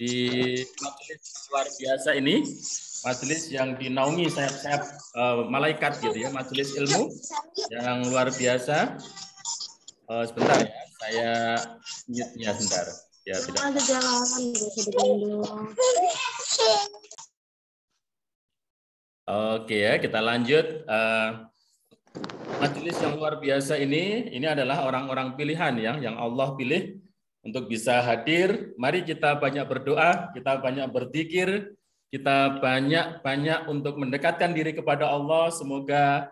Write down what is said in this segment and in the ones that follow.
di majelis luar biasa ini, majelis yang dinaungi sayap-sayap malaikat gitu ya, majelis ilmu yang luar biasa. Sebentar ya, saya mute-nya sebentar. Ya, tidak. Oke ya, kita lanjut. Majelis yang luar biasa ini adalah orang-orang pilihan ya, yang Allah pilih untuk bisa hadir. Mari kita banyak berdoa, kita banyak berzikir, kita banyak untuk mendekatkan diri kepada Allah. Semoga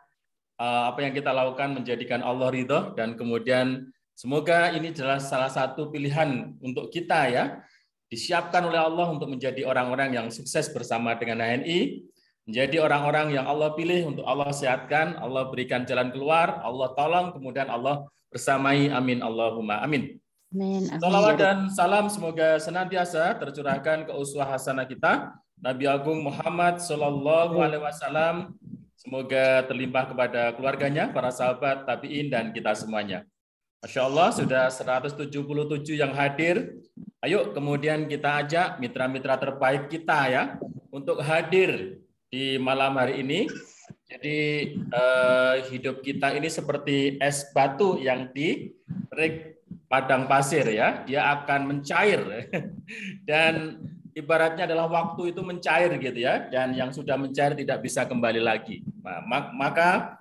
apa yang kita lakukan menjadikan Allah ridho, dan kemudian semoga ini adalah salah satu pilihan untuk kita ya, disiapkan oleh Allah untuk menjadi orang-orang yang sukses bersama dengan HNI, menjadi orang-orang yang Allah pilih untuk Allah sehatkan, Allah berikan jalan keluar, Allah tolong, kemudian Allah bersamai. Amin Allahumma amin. Salawat dan salam semoga senantiasa tercurahkan ke uswah hasanah kita Nabi Agung Muhammad Sallallahu Alaihi Wasallam. Semoga terlimpah kepada keluarganya, para sahabat, tabi'in, dan kita semuanya. Masya Allah, sudah 177 yang hadir. Ayo kemudian kita ajak mitra-mitra terbaik kita ya, untuk hadir di malam hari ini. Jadi hidup kita ini seperti es batu yang diterik padang pasir ya, dia akan mencair. Dan ibaratnya adalah waktu itu mencair gitu ya, dan yang sudah mencair tidak bisa kembali lagi. Maka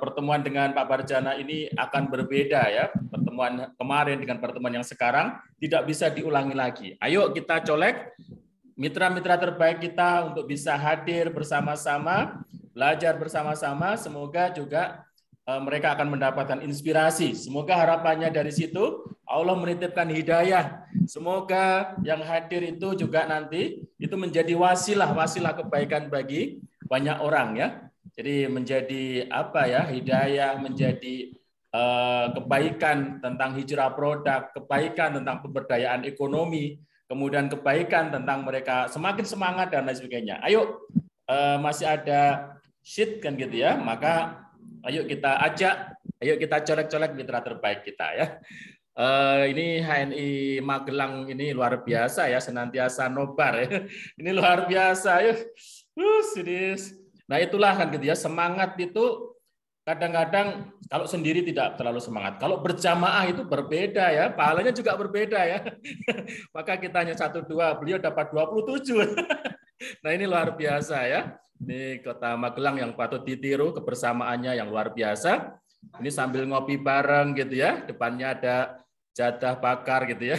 pertemuan dengan Pak Barjana ini akan berbeda ya. Pertemuan kemarin dengan pertemuan yang sekarang tidak bisa diulangi lagi. Ayo kita colek mitra-mitra terbaik kita untuk bisa hadir bersama-sama, belajar bersama-sama. Semoga juga mereka akan mendapatkan inspirasi. Semoga harapannya dari situ Allah menitipkan hidayah. Semoga yang hadir itu juga nanti itu menjadi wasilah kebaikan bagi banyak orang ya. Jadi menjadi apa ya, hidayah, menjadi kebaikan tentang hijrah produk, kebaikan tentang pemberdayaan ekonomi, kemudian kebaikan tentang mereka semakin semangat dan lain sebagainya. Ayo, masih ada sheet kan gitu ya, maka ayo kita ajak, ayo kita colek-colek mitra terbaik kita ya. Ini HNI Magelang ini luar biasa ya, senantiasa nobar ya. Ini luar biasa ya. Nah itulah kan gitu ya, semangat itu kadang-kadang kalau sendiri tidak terlalu semangat. Kalau berjamaah itu berbeda ya, pahalanya juga berbeda ya. Maka kita hanya 1-2, beliau dapat 27. Nah ini luar biasa ya. Ini Kota Magelang yang patut ditiru kebersamaannya yang luar biasa. Ini sambil ngopi bareng gitu ya, depannya ada jadah bakar gitu ya.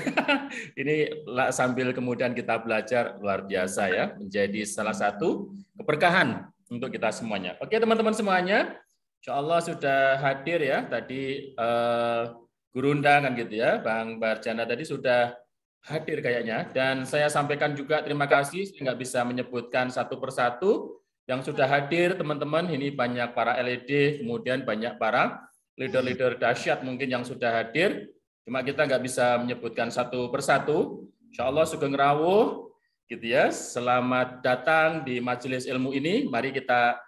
Ini sambil kemudian kita belajar, luar biasa ya, menjadi salah satu keberkahan untuk kita semuanya. Oke teman-teman semuanya, insya Allah sudah hadir ya tadi guru undangan gitu ya, Bang Barjana tadi sudah hadir kayaknya, dan saya sampaikan juga terima kasih, saya nggak bisa menyebutkan satu persatu yang sudah hadir teman-teman. Ini banyak para LED, kemudian banyak para leader-leader dahsyat mungkin yang sudah hadir, cuma kita nggak bisa menyebutkan satu persatu. Insya Allah Sugeng Rawuh gitu ya, selamat datang di majelis ilmu ini. Mari kita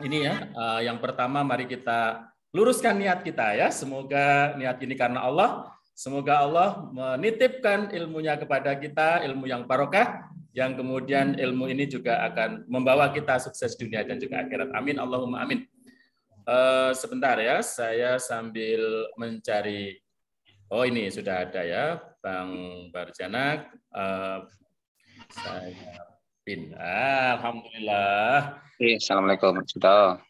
ini ya, yang pertama mari kita luruskan niat kita ya, semoga niat ini karena Allah. Semoga Allah menitipkan ilmunya kepada kita, ilmu yang barokah, yang kemudian ilmu ini juga akan membawa kita sukses dunia dan juga akhirat. Amin, Allahumma amin. Sebentar ya, saya sambil mencari. Oh ini sudah ada ya, Bang Barjana. Saya pin. Alhamdulillah. Assalamualaikum. Sudah.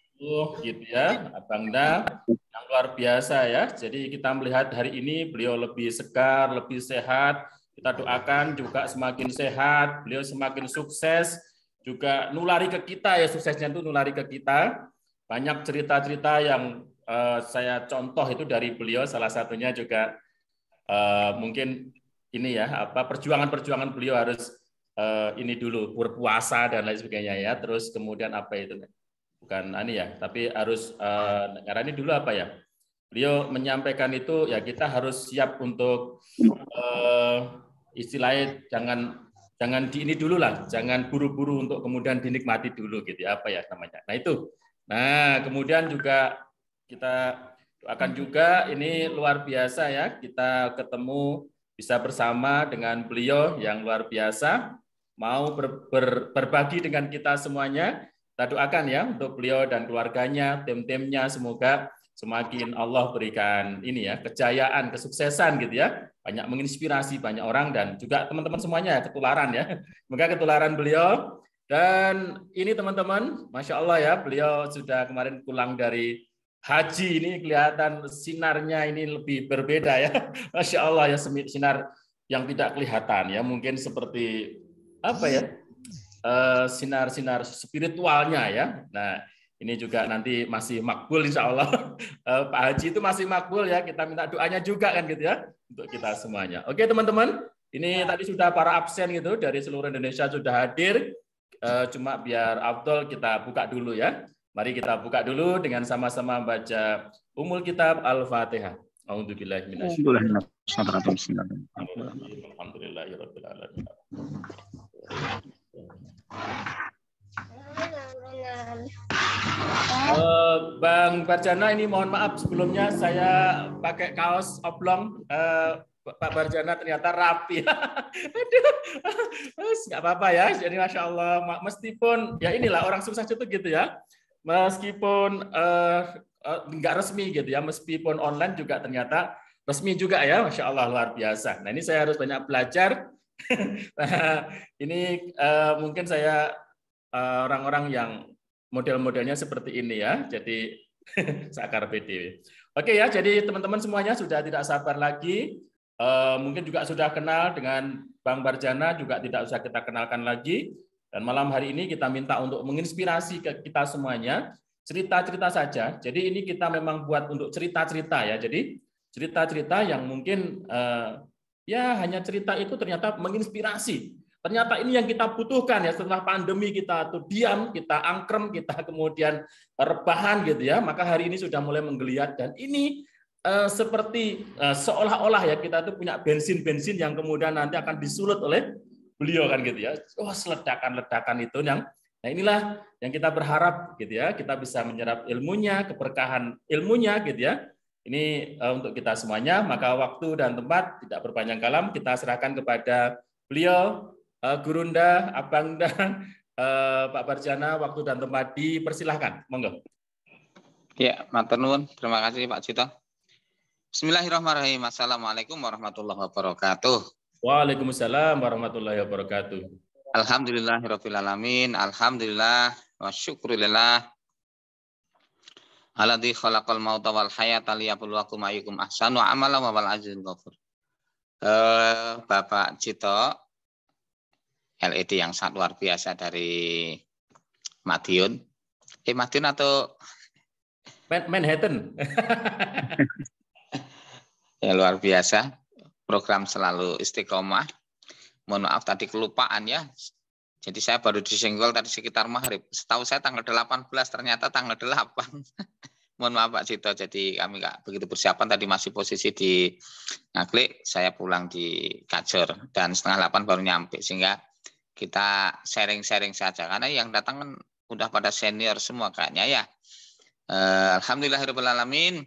Gitu ya, Abang Da, yang luar biasa ya. Jadi kita melihat hari ini beliau lebih segar, lebih sehat. Kita doakan juga semakin sehat, beliau semakin sukses, juga nulari ke kita ya, suksesnya itu nulari ke kita. Banyak cerita-cerita yang saya contoh itu dari beliau, salah satunya juga mungkin ini ya, apa perjuangan-perjuangan beliau harus ini dulu berpuasa dan lain sebagainya ya. Terus kemudian apa itu? Bukan ini ya, tapi harus karena ini dulu apa ya? Beliau menyampaikan itu ya, kita harus siap untuk istilahnya jangan di ini dulu lah, jangan buru-buru untuk kemudian dinikmati dulu gitu ya, apa ya namanya. Nah itu. Nah, kemudian juga kita doakan juga ini luar biasa ya, kita ketemu bisa bersama dengan beliau yang luar biasa, mau berbagi dengan kita semuanya. Kita doakan ya untuk beliau dan keluarganya, tim-timnya, semoga semakin Allah berikan ini ya kejayaan, kesuksesan gitu ya, banyak menginspirasi banyak orang dan juga teman-teman semuanya ketularan ya. Semoga ketularan beliau. Dan ini teman-teman, Masya Allah ya, beliau sudah kemarin pulang dari haji, ini kelihatan sinarnya ini lebih berbeda ya. Masya Allah ya, sinar yang tidak kelihatan ya, mungkin seperti apa ya, sinar-sinar spiritualnya ya. Nah, ini juga nanti masih makbul insya Allah. Pak Haji itu masih makbul ya, kita minta doanya juga kan gitu ya, untuk kita semuanya. Oke teman-teman, ini tadi sudah para absen gitu, dari seluruh Indonesia sudah hadir. Cuma biar Abdul kita buka dulu ya. Mari kita buka dulu dengan sama-sama baca Ummul Kitab Al-Fatihah. A'udzubillahi minasyaitonir rajim. Alhamdulillahirabbil alamin. Bang Barjana, ini mohon maaf sebelumnya saya pakai kaos oblong. Pak Barjana ternyata rapi. Aduh, nggak apa-apa ya. Jadi Masya Allah, meskipun ya inilah orang sukses itu gitu ya. Meskipun nggak resmi gitu ya, meskipun online juga ternyata resmi juga ya. Masya Allah, luar biasa. Nah ini saya harus banyak belajar. Nah, ini mungkin saya orang-orang yang model-modelnya seperti ini ya. Jadi sakar PDW. Oke ya, jadi teman-teman semuanya sudah tidak sabar lagi. Mungkin juga sudah kenal dengan Bang Barjana, juga tidak usah kita kenalkan lagi. Dan malam hari ini kita minta untuk menginspirasi ke kita semuanya, cerita-cerita saja. Jadi ini kita memang buat untuk cerita-cerita ya. Jadi cerita-cerita yang mungkin ya hanya cerita itu ternyata menginspirasi. Ternyata ini yang kita butuhkan ya, setelah pandemi kita tuh diam, kita angkrem, kita kemudian rebahan gitu ya. Maka hari ini sudah mulai menggeliat dan ini seperti seolah-olah ya kita tuh punya bensin-bensin yang kemudian nanti akan disulut oleh beliau kan gitu ya. Oh, ledakan-ledakan itu yang nah inilah yang kita berharap gitu ya, kita bisa menyerap ilmunya, keberkahan ilmunya gitu ya. Ini untuk kita semuanya, maka waktu dan tempat tidak berpanjang kalam, kita serahkan kepada beliau, Gurunda, Abang dan Pak Barjana, waktu dan tempat dipersilahkan. Monggo. Ya, matur nuwun. Terima kasih Pak Cito. Bismillahirrahmanirrahim. Assalamualaikum warahmatullahi wabarakatuh. Waalaikumsalam warahmatullahi wabarakatuh. Alhamdulillahirabbil alamin. Alhamdulillah wa syukurillah. Alladzi khalaqal mauta wal hayata liyabluwakum ayyukum ahsanu amala wa wal azizul ghafur. Bapak Cito LED yang sangat luar biasa dari Madiun. Madiun atau Manhattan? Ya luar biasa. Program selalu istiqomah. Mohon maaf tadi kelupaan ya. Jadi saya baru disenggol tadi sekitar maghrib. Setahu saya tanggal 18, ternyata tanggal 8. Mohon maaf Pak Cito, jadi kami nggak begitu persiapan. Tadi masih posisi di Ngaglik, saya pulang di Kajor. Dan 7:30 baru nyampe. Sehingga kita sharing-sharing saja. Karena yang datang kan udah pada senior semua kayaknya ya. Alhamdulillahirabbil alamin.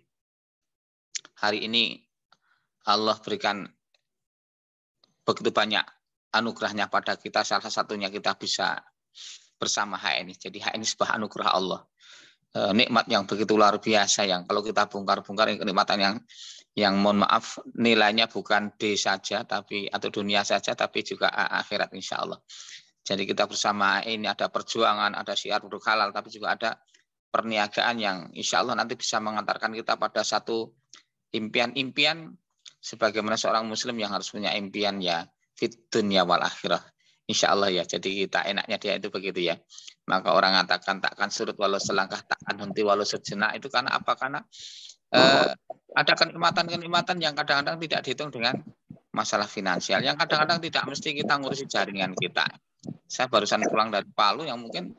Hari ini Allah berikan begitu banyak anugerahnya pada kita, salah satunya kita bisa bersama HNI. Jadi HNI sebuah anugerah Allah. Nikmat yang begitu luar biasa yang kalau kita bongkar-bongkar kenikmatan yang mohon maaf nilainya bukan D saja tapi atau dunia saja tapi juga akhirat insya Allah. Jadi kita bersama ini ada perjuangan, ada syiar produk halal tapi juga ada perniagaan yang insya Allah nanti bisa mengantarkan kita pada satu impian-impian sebagaimana seorang muslim yang harus punya impian ya fit dunya wal akhirah. Insya Allah ya. Jadi kita enaknya dia itu begitu ya. Maka orang mengatakan takkan surut walau selangkah, takkan henti walau sejenak. Itu karena apa? Karena ada kenikmatan-kenikmatan yang kadang-kadang tidak dihitung dengan masalah finansial. Yang kadang-kadang tidak mesti kita ngurusi jaringan kita. Saya barusan pulang dari Palu yang mungkin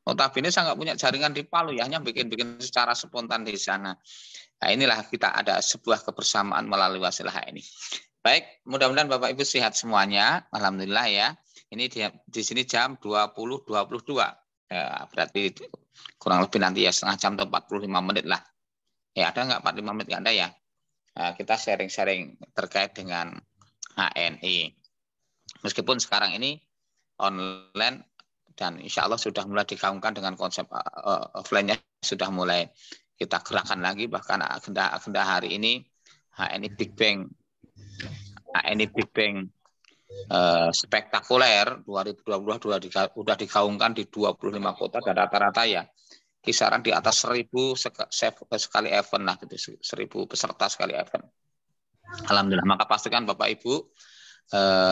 notabene saya nggak punya jaringan di Palu ya. Hanya bikin-bikin secara spontan di sana. Nah inilah kita ada sebuah kebersamaan melalui wasilah ini. Baik, mudah-mudahan Bapak Ibu sehat semuanya. Alhamdulillah ya. Ini di sini jam 20.22. Ya, berarti kurang lebih nanti ya setengah jam atau 45 menit lah. Ya ada nggak 45 menit nggak ada ya. Nah, kita sharing-sharing terkait dengan HNI. Meskipun sekarang ini online dan insya Allah sudah mulai digaungkan dengan konsep offline-nya sudah mulai kita gerakan lagi, bahkan agenda hari ini HNI Big Bang spektakuler 2022 sudah digaungkan di 25 kota dan rata-rata ya kisaran di atas 1.000 sekali event lah gitu, 1.000 peserta sekali event. Alhamdulillah. Maka pastikan Bapak Ibu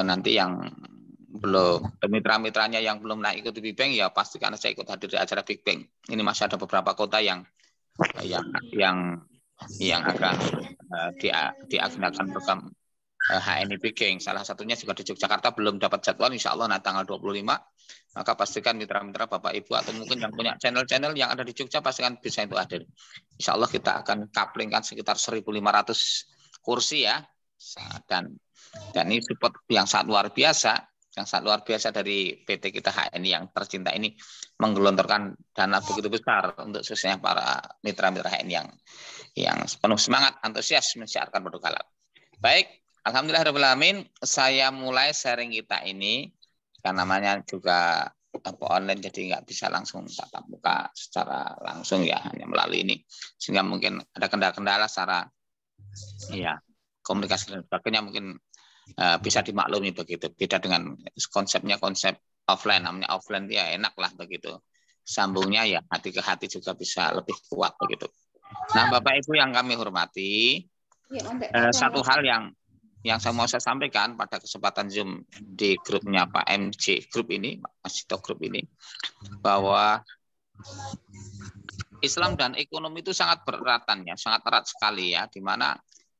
nanti yang belum, mitra-mitranya yang belum naik ikut Big Bang ya pastikan saya ikut hadir di acara Big Bang. Ini masih ada beberapa kota yang akan diagendakan program HNI Big Bang. Salah satunya juga di Yogyakarta, belum dapat jadwal, insya Allah tanggal 25. Maka pastikan mitra-mitra Bapak Ibu atau mungkin yang punya channel-channel yang ada di Jogja pastikan bisa itu hadir. Insya Allah kita akan couplingkan sekitar 1.500 kursi ya. Dan ini support yang sangat luar biasa dari PT kita HNI yang tercinta ini menggelontorkan dana begitu besar untuk khususnya para mitra-mitra HNI yang penuh semangat, antusias mensiarkan produk halal. Baik, alhamdulillahirrahmanirrahim, saya mulai sharing kita ini karena namanya juga online jadi nggak bisa langsung tatap muka secara langsung ya, hanya melalui ini sehingga mungkin ada kendala-kendala secara ya komunikasi dan sebagainya mungkin bisa dimaklumi begitu. Beda dengan konsep offline, namanya offline ya enak lah begitu. Sambungnya ya hati ke hati juga bisa lebih kuat begitu. Nah Bapak Ibu yang kami hormati, satu hal yang saya mau saya sampaikan pada kesempatan Zoom di grupnya Pak MJ Group ini, Masito Group ini, bahwa Islam dan ekonomi itu sangat bereratan ya, sangat erat sekali ya, di mana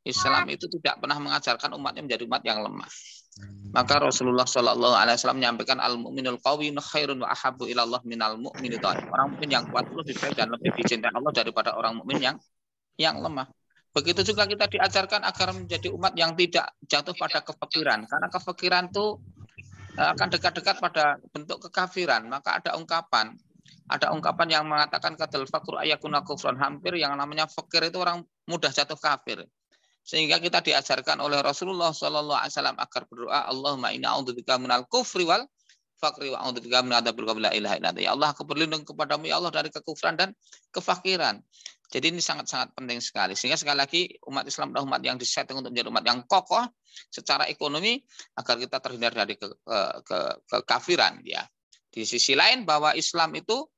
Islam itu tidak pernah mengajarkan umatnya menjadi umat yang lemah. Maka Rasulullah Shallallahu Alaihi Wasallam menyampaikan al-mu'minul qawiyyu khairun wa ahabbu ilallah minal mu'min itu. Orang mukmin yang kuat lebih baik dan lebih dicintai Allah daripada orang mukmin yang lemah. Begitu juga kita diajarkan agar menjadi umat yang tidak jatuh pada kefakiran, karena kefakiran itu akan dekat-dekat pada bentuk kekafiran. Maka ada ungkapan yang mengatakan kadal fakru ayakuna kufran, hampir yang namanya fakir itu orang mudah jatuh kafir. Sehingga kita diajarkan oleh Rasulullah Shallallahu Alaihi Wasallam agar berdoa, Allahumma inna a'udzubika minal kufri wal fakri wa a'udzubika min adzabil qabri la ilaha illa anta. Ya Allah, aku berlindung kepadamu ya Allah dari kekufuran dan kefakiran. Jadi ini sangat-sangat penting sekali. Sehingga sekali lagi umat Islam adalah umat yang disetting untuk menjadi umat yang kokoh secara ekonomi agar kita terhindar dari kekafiran ya. Di sisi lain bahwa Islam itu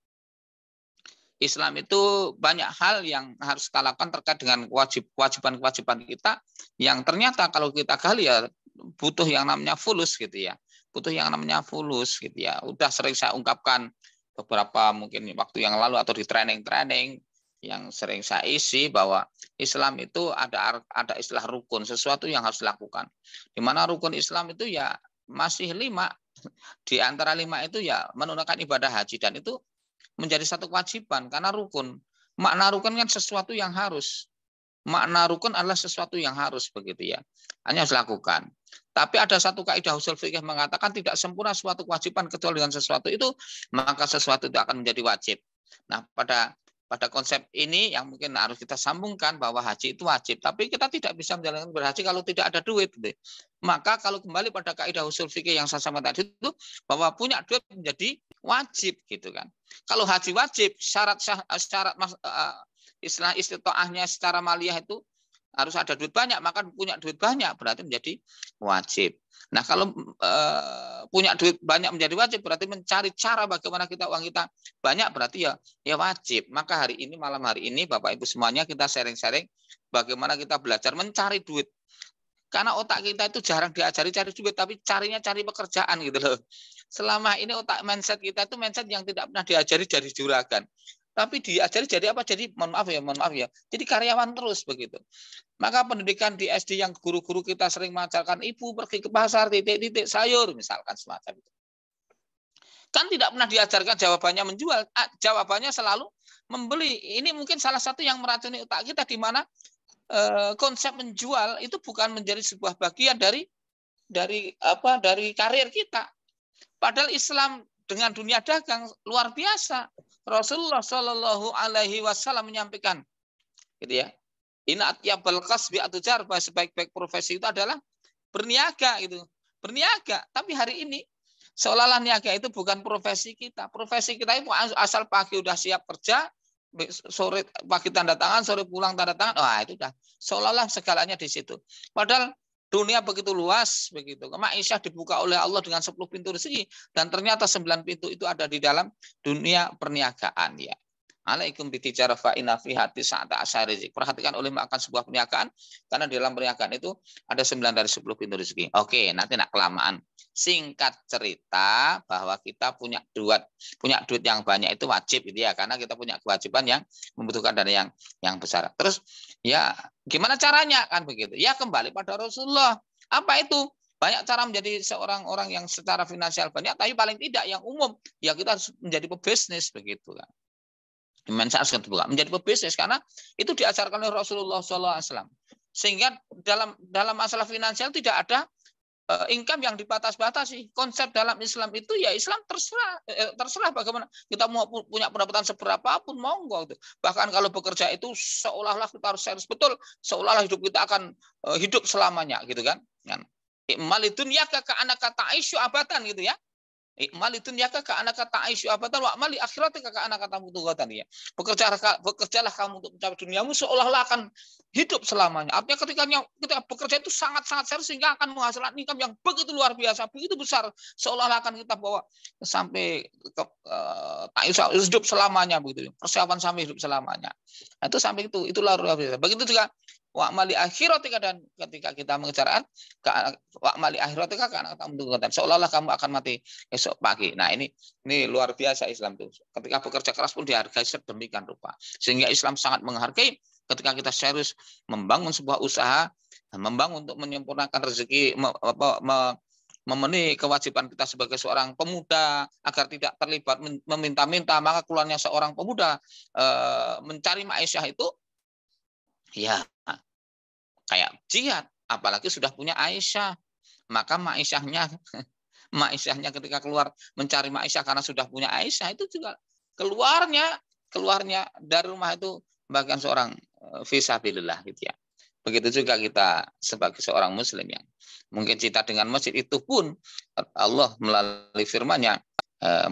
banyak hal yang harus kita lakukan terkait dengan kewajiban-kewajiban kita yang ternyata kalau kita gali ya butuh yang namanya fulus gitu ya. Butuh yang namanya fulus gitu ya. Udah sering saya ungkapkan beberapa mungkin waktu yang lalu atau di training-training yang sering saya isi bahwa Islam itu ada istilah rukun, sesuatu yang harus dilakukan. Di mana rukun Islam itu ya masih 5. Di antara 5 itu ya menunaikan ibadah haji, dan itu menjadi satu kewajiban karena rukun. Makna rukun kan sesuatu yang harus. Makna rukun adalah sesuatu yang harus begitu ya. Hanya harus dilakukan. Tapi ada satu kaidah usul fikih mengatakan tidak sempurna suatu kewajiban kecuali dengan sesuatu itu, maka sesuatu itu akan menjadi wajib. Nah, pada konsep ini yang mungkin harus kita sambungkan bahwa haji itu wajib, tapi kita tidak bisa menjalankan berhaji kalau tidak ada duit. Maka kalau kembali pada kaidah usul fikih yang saya sampaikan tadi itu bahwa punya duit menjadi wajib gitu kan. Kalau haji wajib, syarat istilah istitoahnya secara maliyah itu harus ada duit banyak, maka punya duit banyak berarti menjadi wajib. Nah kalau punya duit banyak menjadi wajib berarti mencari cara bagaimana uang kita banyak berarti ya wajib. Maka malam hari ini Bapak Ibu semuanya kita sharing-sharing bagaimana kita belajar mencari duit. Karena otak kita itu jarang diajari cari duit, tapi cari pekerjaan gitu loh. Selama ini mindset kita itu mindset yang tidak pernah diajari dari juragan. Tapi diajari jadi apa? Jadi mohon maaf ya. Jadi karyawan terus begitu. Maka pendidikan di SD yang guru-guru kita sering mengajarkan ibu pergi ke pasar titik-titik sayur misalkan semacam itu. Kan tidak pernah diajarkan jawabannya menjual, jawabannya selalu membeli. Ini mungkin salah satu yang meracuni otak kita di mana konsep menjual itu bukan menjadi sebuah bagian dari karir kita. Padahal Islam dengan dunia dagang luar biasa. Rasulullah Shallallahu Alaihi Wasallam menyampaikan, gitu ya. Inna atyabal kasbi atujar, bahwa sebaik-baik profesi itu adalah berniaga gitu. Berniaga. Tapi hari ini seolah-olah niaga itu bukan profesi kita. Profesi kita itu asal pagi udah siap kerja, sore pagi tanda tangan, sore pulang tanda tangan. Wah, itu udah seolah-olah segalanya di situ. Padahal dunia begitu luas begitu. Ma'isyah dibuka oleh Allah dengan 10 pintu rezeki dan ternyata 9 pintu itu ada di dalam dunia perniagaan ya. Alaikum bitijarah fa inna fiha tis'ata asyara rizq. Perhatikan oleh akan sebuah perniagaan karena di dalam perniagaan itu ada 9 dari 10 pintu rezeki. Oke, nanti nak kelamaan. Singkat cerita bahwa kita punya duit yang banyak itu wajib gitu ya, karena kita punya kewajiban yang membutuhkan dana yang besar. Terus ya gimana caranya kan begitu? Ya kembali pada Rasulullah. Apa itu? Banyak cara menjadi seorang orang yang secara finansial banyak, tapi paling tidak yang umum ya kita harus menjadi pebisnis begitu kan. Menjadi pebisnis karena itu diajarkan oleh Rasulullah SAW. Sehingga dalam masalah finansial tidak ada income yang dibatas-batasi. Konsep dalam Islam itu ya Islam terserah bagaimana kita mau punya pendapatan seberapa pun monggo. Bahkan kalau bekerja itu seolah-olah kita harus serius betul, seolah-olah hidup kita akan hidup selamanya gitu kan. Ikmal itu ya ke anak kata Aisyah abadan gitu ya. Ikmal itu niaka ke anak kata Aisyah abatan wa amali akhiratika ke anak kata mutughatan ya. Bekerjalah kamu untuk mencapai duniamu seolah-olah akan hidup selamanya. Artinya ketika bekerja itu sangat-sangat serius sehingga akan menghasilkan income yang begitu luar biasa, begitu besar seolah-olah akan kita bawa sampai ke hidup selamanya begitu. Persiapan sampai hidup selamanya. Itu sampai itu luar biasa. Begitu juga wa mali akhiratika, dan ketika kita mengejar wa mali akhiratika ke anak kata mutughatan seolah-olah kamu akan mati esok pagi. Nah ini luar biasa Islam itu. Ketika bekerja keras pun dihargai sedemikian rupa. Sehingga Islam sangat menghargai ketika kita serius membangun sebuah usaha, membangun untuk menyempurnakan rezeki, memenuhi kewajiban kita sebagai seorang pemuda agar tidak terlibat meminta-minta. Maka keluarnya seorang pemuda mencari ma'isyah itu ya kayak jihad, apalagi sudah punya Aisyah. Maka ma'isyahnya ketika keluar mencari ma'isyah karena sudah punya Aisyah itu juga keluarnya dari rumah itu bagian seorang fisabilillah gitu ya. Begitu juga kita sebagai seorang muslim yang mungkin cinta dengan masjid, itu pun Allah melalui firman-Nya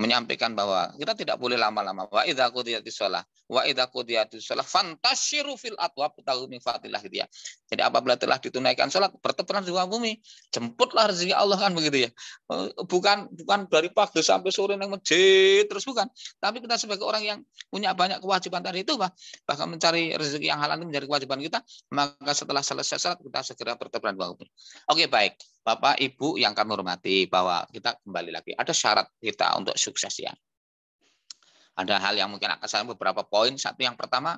menyampaikan bahwa kita tidak boleh lama-lama. Wa idza qudiyatis shalah fantashiru fil atwab tahu min fatillah gitu ya. Jadi apabila telah ditunaikan salat, bertebaran di bumi, jemputlah rezeki Allah kan begitu ya. Bukan dari pagi sampai sore nang masjid terus, bukan. Tapi kita sebagai orang yang punya banyak kewajiban tadi itu, bahkan mencari rezeki yang halal itu menjadi kewajiban kita, maka setelah selesai salat kita segera bertebaran di bumi. Oke, baik. Bapak, Ibu yang kami hormati, bahwa kita kembali lagi ada syarat kita untuk sukses ya. Ada hal yang mungkin akan saya beberapa poin. Satu, yang pertama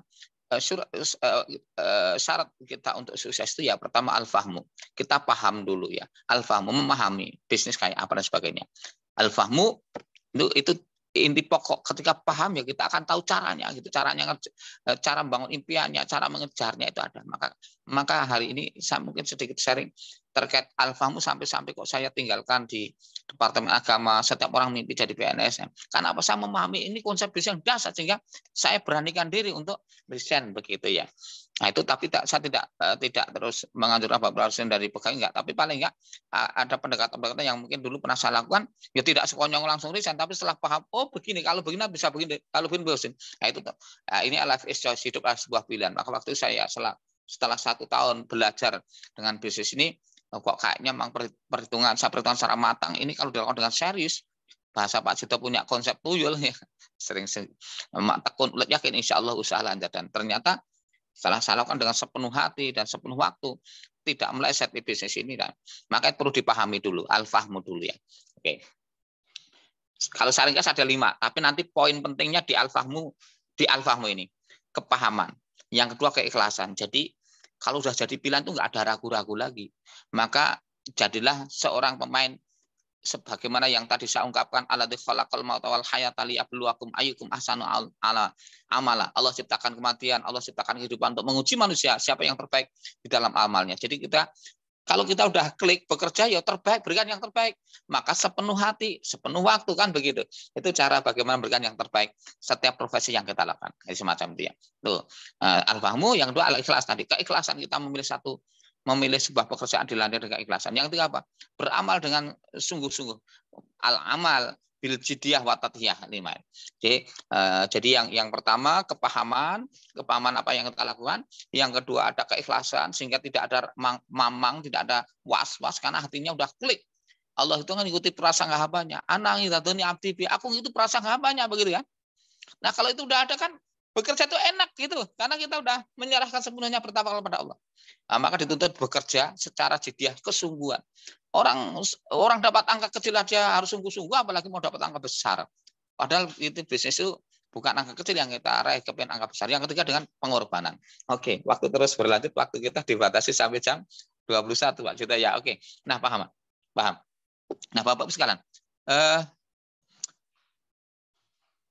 syarat kita untuk sukses itu ya pertama al-fahmu. Kita paham dulu ya. Al-fahmu, memahami bisnis kayak apa dan sebagainya. Al-fahmu itu inti pokok. Ketika paham ya kita akan tahu caranya gitu. Cara membangun impiannya, cara mengejarnya itu ada. Maka hari ini saya mungkin sedikit sharing terkait al-fahmu sampai kok saya tinggalkan di Departemen Agama, setiap orang mimpi jadi PNS. Karena apa? Saya memahami ini konsep bisnis yang dasar sehingga saya beranikan diri untuk resign begitu ya. Nah itu, tapi saya tidak terus menganjurkan Bapak resign dari pegawai, enggak, tapi paling enggak ada pendekatan-pendekatan yang mungkin dulu pernah saya lakukan, ya tidak sekonyong langsung resign, tapi setelah paham, oh begini, kalau begini bisa begini, kalau begini resign. Nah itu ini life is choice, hidup adalah sebuah pilihan. Maka waktu saya setelah 1 tahun belajar dengan bisnis ini, kok kayaknya memang perhitungan secara matang ini kalau dilakukan dengan serius, bahasa Pak Cito punya konsep tuyul ya, sering tekun ulet yakin insya Allah usaha lancar. Dan ternyata setelah saya lakukan dengan sepenuh hati dan sepenuh waktu, tidak meleset di bisnis ini, dan maka perlu dipahami dulu, al-fahmu dulu ya. Oke. Kalau saya ringkas ada 5, tapi nanti poin pentingnya di al-fahmu ini, kepahaman. Yang kedua keikhlasan. Jadi kalau sudah jadi pilihan itu nggak ada ragu-ragu lagi. Maka jadilah seorang pemain sebagaimana yang tadi saya ungkapkan, alladzi khalaqal mauta wal hayata liyabluwakum ayyukum ahsanu amala. Allah ciptakan kematian, Allah ciptakan kehidupan untuk menguji manusia siapa yang terbaik di dalam amalnya. Jadi kalau kita udah klik bekerja ya terbaik, berikan yang terbaik. Maka sepenuh hati, sepenuh waktu kan begitu. Itu cara bagaimana berikan yang terbaik setiap profesi yang kita lakukan. Semacam itu ya. Tuh, al-fahmu. Yang kedua al-ikhlas tadi. Keikhlasan kita memilih satu memilih sebuah pekerjaan dilandasi dengan keikhlasan. Yang ketiga apa? Beramal dengan sungguh-sungguh. Al-amal bil jiddiyah wa tatiyah. Jadi yang pertama kepahaman apa yang kita lakukan. Yang kedua ada keikhlasan sehingga tidak ada mamang, tidak ada was-was karena hatinya udah klik. Allah itu kan ikuti prasangka hambanya. Anang idzatuni abdi bi, aku itu prasangka hambanya, begitu kan? Nah, kalau itu udah ada kan bekerja itu enak gitu, karena kita udah menyerahkan sepenuhnya bertawakal kepada Allah. Nah, maka dituntut bekerja secara jiddiyah, kesungguhan. Orang dapat angka kecil aja harus sungguh-sungguh, apalagi mau dapat angka besar. Padahal itu bisnis itu bukan angka kecil yang kita raih, kepengen angka besar. Yang ketiga dengan pengorbanan. Oke, waktu terus berlanjut, waktu kita dibatasi sampai jam 21, Pak Juta ya. Oke. Nah, paham. Nah, Bapak sekalian,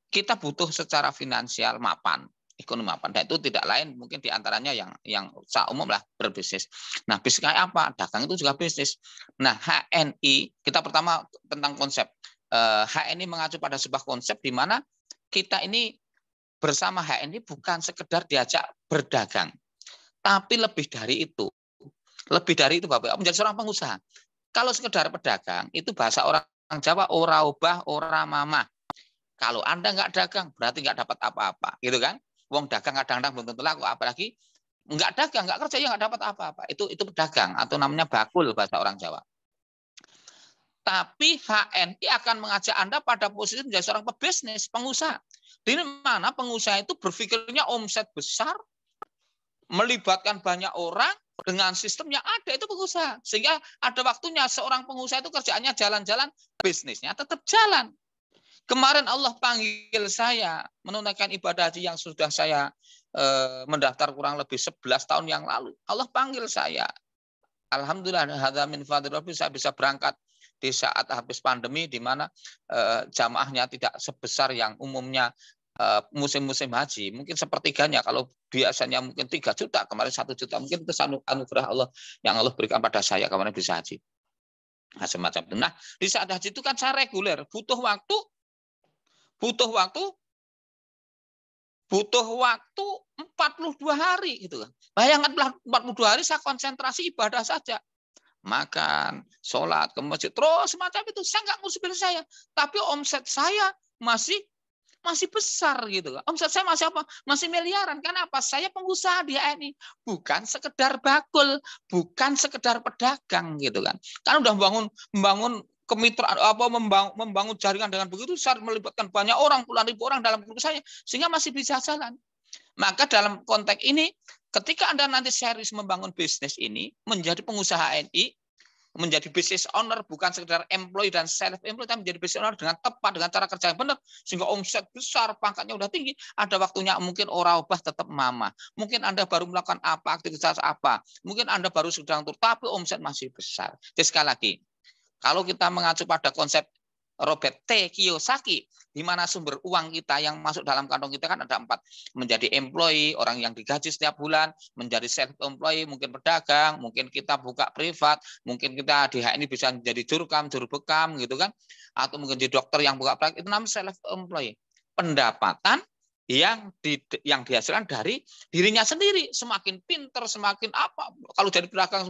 kita butuh secara finansial mapan, ekonomi mapan. Dan itu tidak lain mungkin diantaranya yang secara umum lah berbisnis. Nah, bisnis kayak apa? Dagang itu juga bisnis. Nah, HNI, kita pertama tentang konsep. HNI mengacu pada sebuah konsep di mana kita ini bersama HNI bukan sekedar diajak berdagang. Tapi lebih dari itu. Lebih dari itu, Bapak, menjadi seorang pengusaha. Kalau sekedar pedagang, itu bahasa orang Jawa, ora obah, ora mamah. Kalau Anda nggak dagang, berarti nggak dapat apa-apa, gitu kan? Wong dagang kadang-kadang belum tentu laku, apalagi nggak dagang, nggak kerja, ya nggak dapat apa-apa. Itu pedagang atau namanya bakul bahasa orang Jawa. Tapi HNI akan mengajak Anda pada posisi menjadi seorang pebisnis, pengusaha. Di mana pengusaha itu berpikirnya omset besar, melibatkan banyak orang dengan sistem yang ada, itu pengusaha. Sehingga ada waktunya seorang pengusaha itu kerjaannya jalan-jalan, bisnisnya tetap jalan. Kemarin Allah panggil saya menunaikan ibadah haji yang sudah saya mendaftar kurang lebih 11 tahun yang lalu. Allah panggil saya. Alhamdulillah, hadza min fadli rabbi, saya bisa berangkat di saat habis pandemi, di mana jamaahnya tidak sebesar yang umumnya musim-musim haji. Mungkin sepertiganya, kalau biasanya mungkin 3 juta, kemarin 1 juta. Mungkin itu anugerah Allah yang Allah berikan pada saya kemarin bisa haji. Nah, semacam itu. Nah, di saat haji itu kan saya reguler, butuh waktu 42 hari gitu kan. Bayangkan 42 hari saya konsentrasi ibadah saja. Makan, sholat, ke masjid, terus semacam itu. Saya nggak ngurus bisnis saya. Tapi omset saya masih besar gitu kan. Omset saya masih apa? Masih miliaran. Karena apa? Saya pengusaha di HNI. Bukan sekedar bakul, bukan sekedar pedagang gitu kan. Kan udah membangun kemitraan, membangun jaringan dengan begitu besar, melibatkan banyak orang, puluhan ribu orang dalam grup saya, sehingga masih bisa jalan. Maka dalam konteks ini, ketika Anda nanti serius membangun bisnis ini, menjadi pengusaha HNI, menjadi business owner, bukan sekedar employee dan self-employed, tapi menjadi business owner dengan tepat, dengan cara kerja yang benar, sehingga omset besar, pangkatnya udah tinggi, ada waktunya mungkin ora obah tetap mama. Mungkin Anda baru melakukan apa, aktivitas apa, mungkin Anda baru sedang tur, tapi omset masih besar. Jadi sekali lagi, kalau kita mengacu pada konsep Robert T. Kiyosaki, di mana sumber uang kita yang masuk dalam kantong kita kan ada 4. Menjadi employee, orang yang digaji setiap bulan, menjadi self-employed, mungkin pedagang, mungkin kita buka privat, mungkin kita di HNI bisa menjadi jurkam, juru bekam, gitu kan, atau mungkin jadi dokter yang buka praktek, itu namanya self-employed. Pendapatan yang dihasilkan dari dirinya sendiri, semakin pinter, semakin apa, kalau jadi pedagang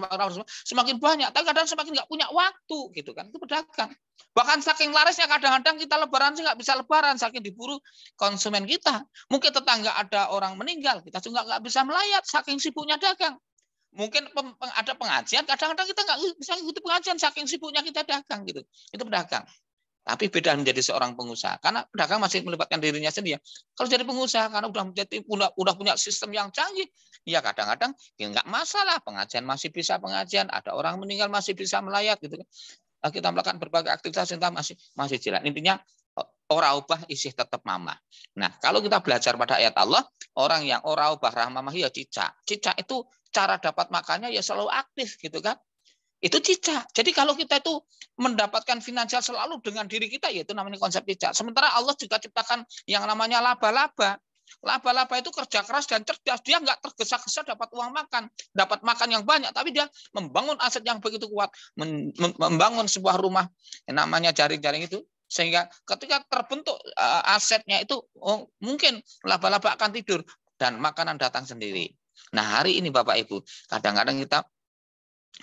semakin banyak, tapi kadang semakin nggak punya waktu gitu kan, itu pedagang. Bahkan saking larisnya kadang-kadang kita lebaran sih nggak bisa lebaran, saking diburu konsumen kita. Mungkin tetangga ada orang meninggal, kita juga nggak bisa melayat, saking sibuknya dagang. Mungkin ada pengajian, kadang-kadang kita nggak bisa ikuti pengajian, saking sibuknya kita dagang gitu. Itu pedagang. Tapi beda menjadi seorang pengusaha, karena pedagang masih melibatkan dirinya sendiri. Kalau jadi pengusaha, karena udah punya sistem yang canggih, ya kadang-kadang ya nggak masalah, pengajian masih bisa pengajian, ada orang meninggal masih bisa melayat gitu kan. Kita melakukan berbagai aktivitas yang masih jalan. Intinya ora ubah isih tetap mama. Nah, kalau kita belajar pada ayat Allah, orang yang ora ubah rahmamah ya cicak. Cicak itu cara dapat makannya ya selalu aktif gitu kan. Itu cicak. Jadi kalau kita itu mendapatkan finansial selalu dengan diri kita, yaitu namanya konsep cicak. Sementara Allah juga ciptakan yang namanya laba-laba. Laba-laba itu kerja keras dan cerdas. Dia nggak tergesa-gesa dapat uang makan. Dapat makan yang banyak. Tapi dia membangun aset yang begitu kuat. Membangun sebuah rumah yang namanya jaring-jaring itu. Sehingga ketika terbentuk asetnya itu, mungkin laba-laba akan tidur. Dan makanan datang sendiri. Nah, hari ini Bapak Ibu, kadang-kadang kita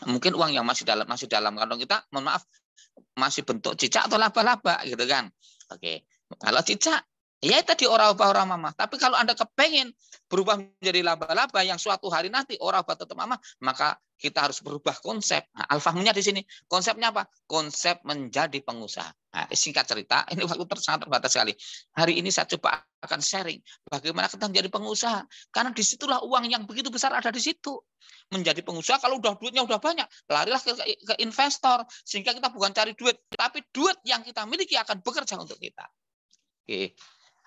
Mungkin uang yang masih dalam kantong kita, mohon maaf, masih bentuk cicak atau laba-laba gitu kan. Oke. Kalau cicak, ya tadi ora-ora ora mama. Tapi kalau Anda kepengen berubah menjadi laba-laba yang suatu hari nanti ora-ora tetap mama, maka kita harus berubah konsep. Nah, al-fahmunya di sini. Konsepnya apa? Konsep menjadi pengusaha. Nah, singkat cerita, ini waktu sangat terbatas sekali. Hari ini saya coba akan sharing bagaimana kita menjadi pengusaha. Karena disitulah uang yang begitu besar ada di situ. Menjadi pengusaha, kalau udah duitnya udah banyak, larilah ke investor. Sehingga kita bukan cari duit, tapi duit yang kita miliki akan bekerja untuk kita. Oke.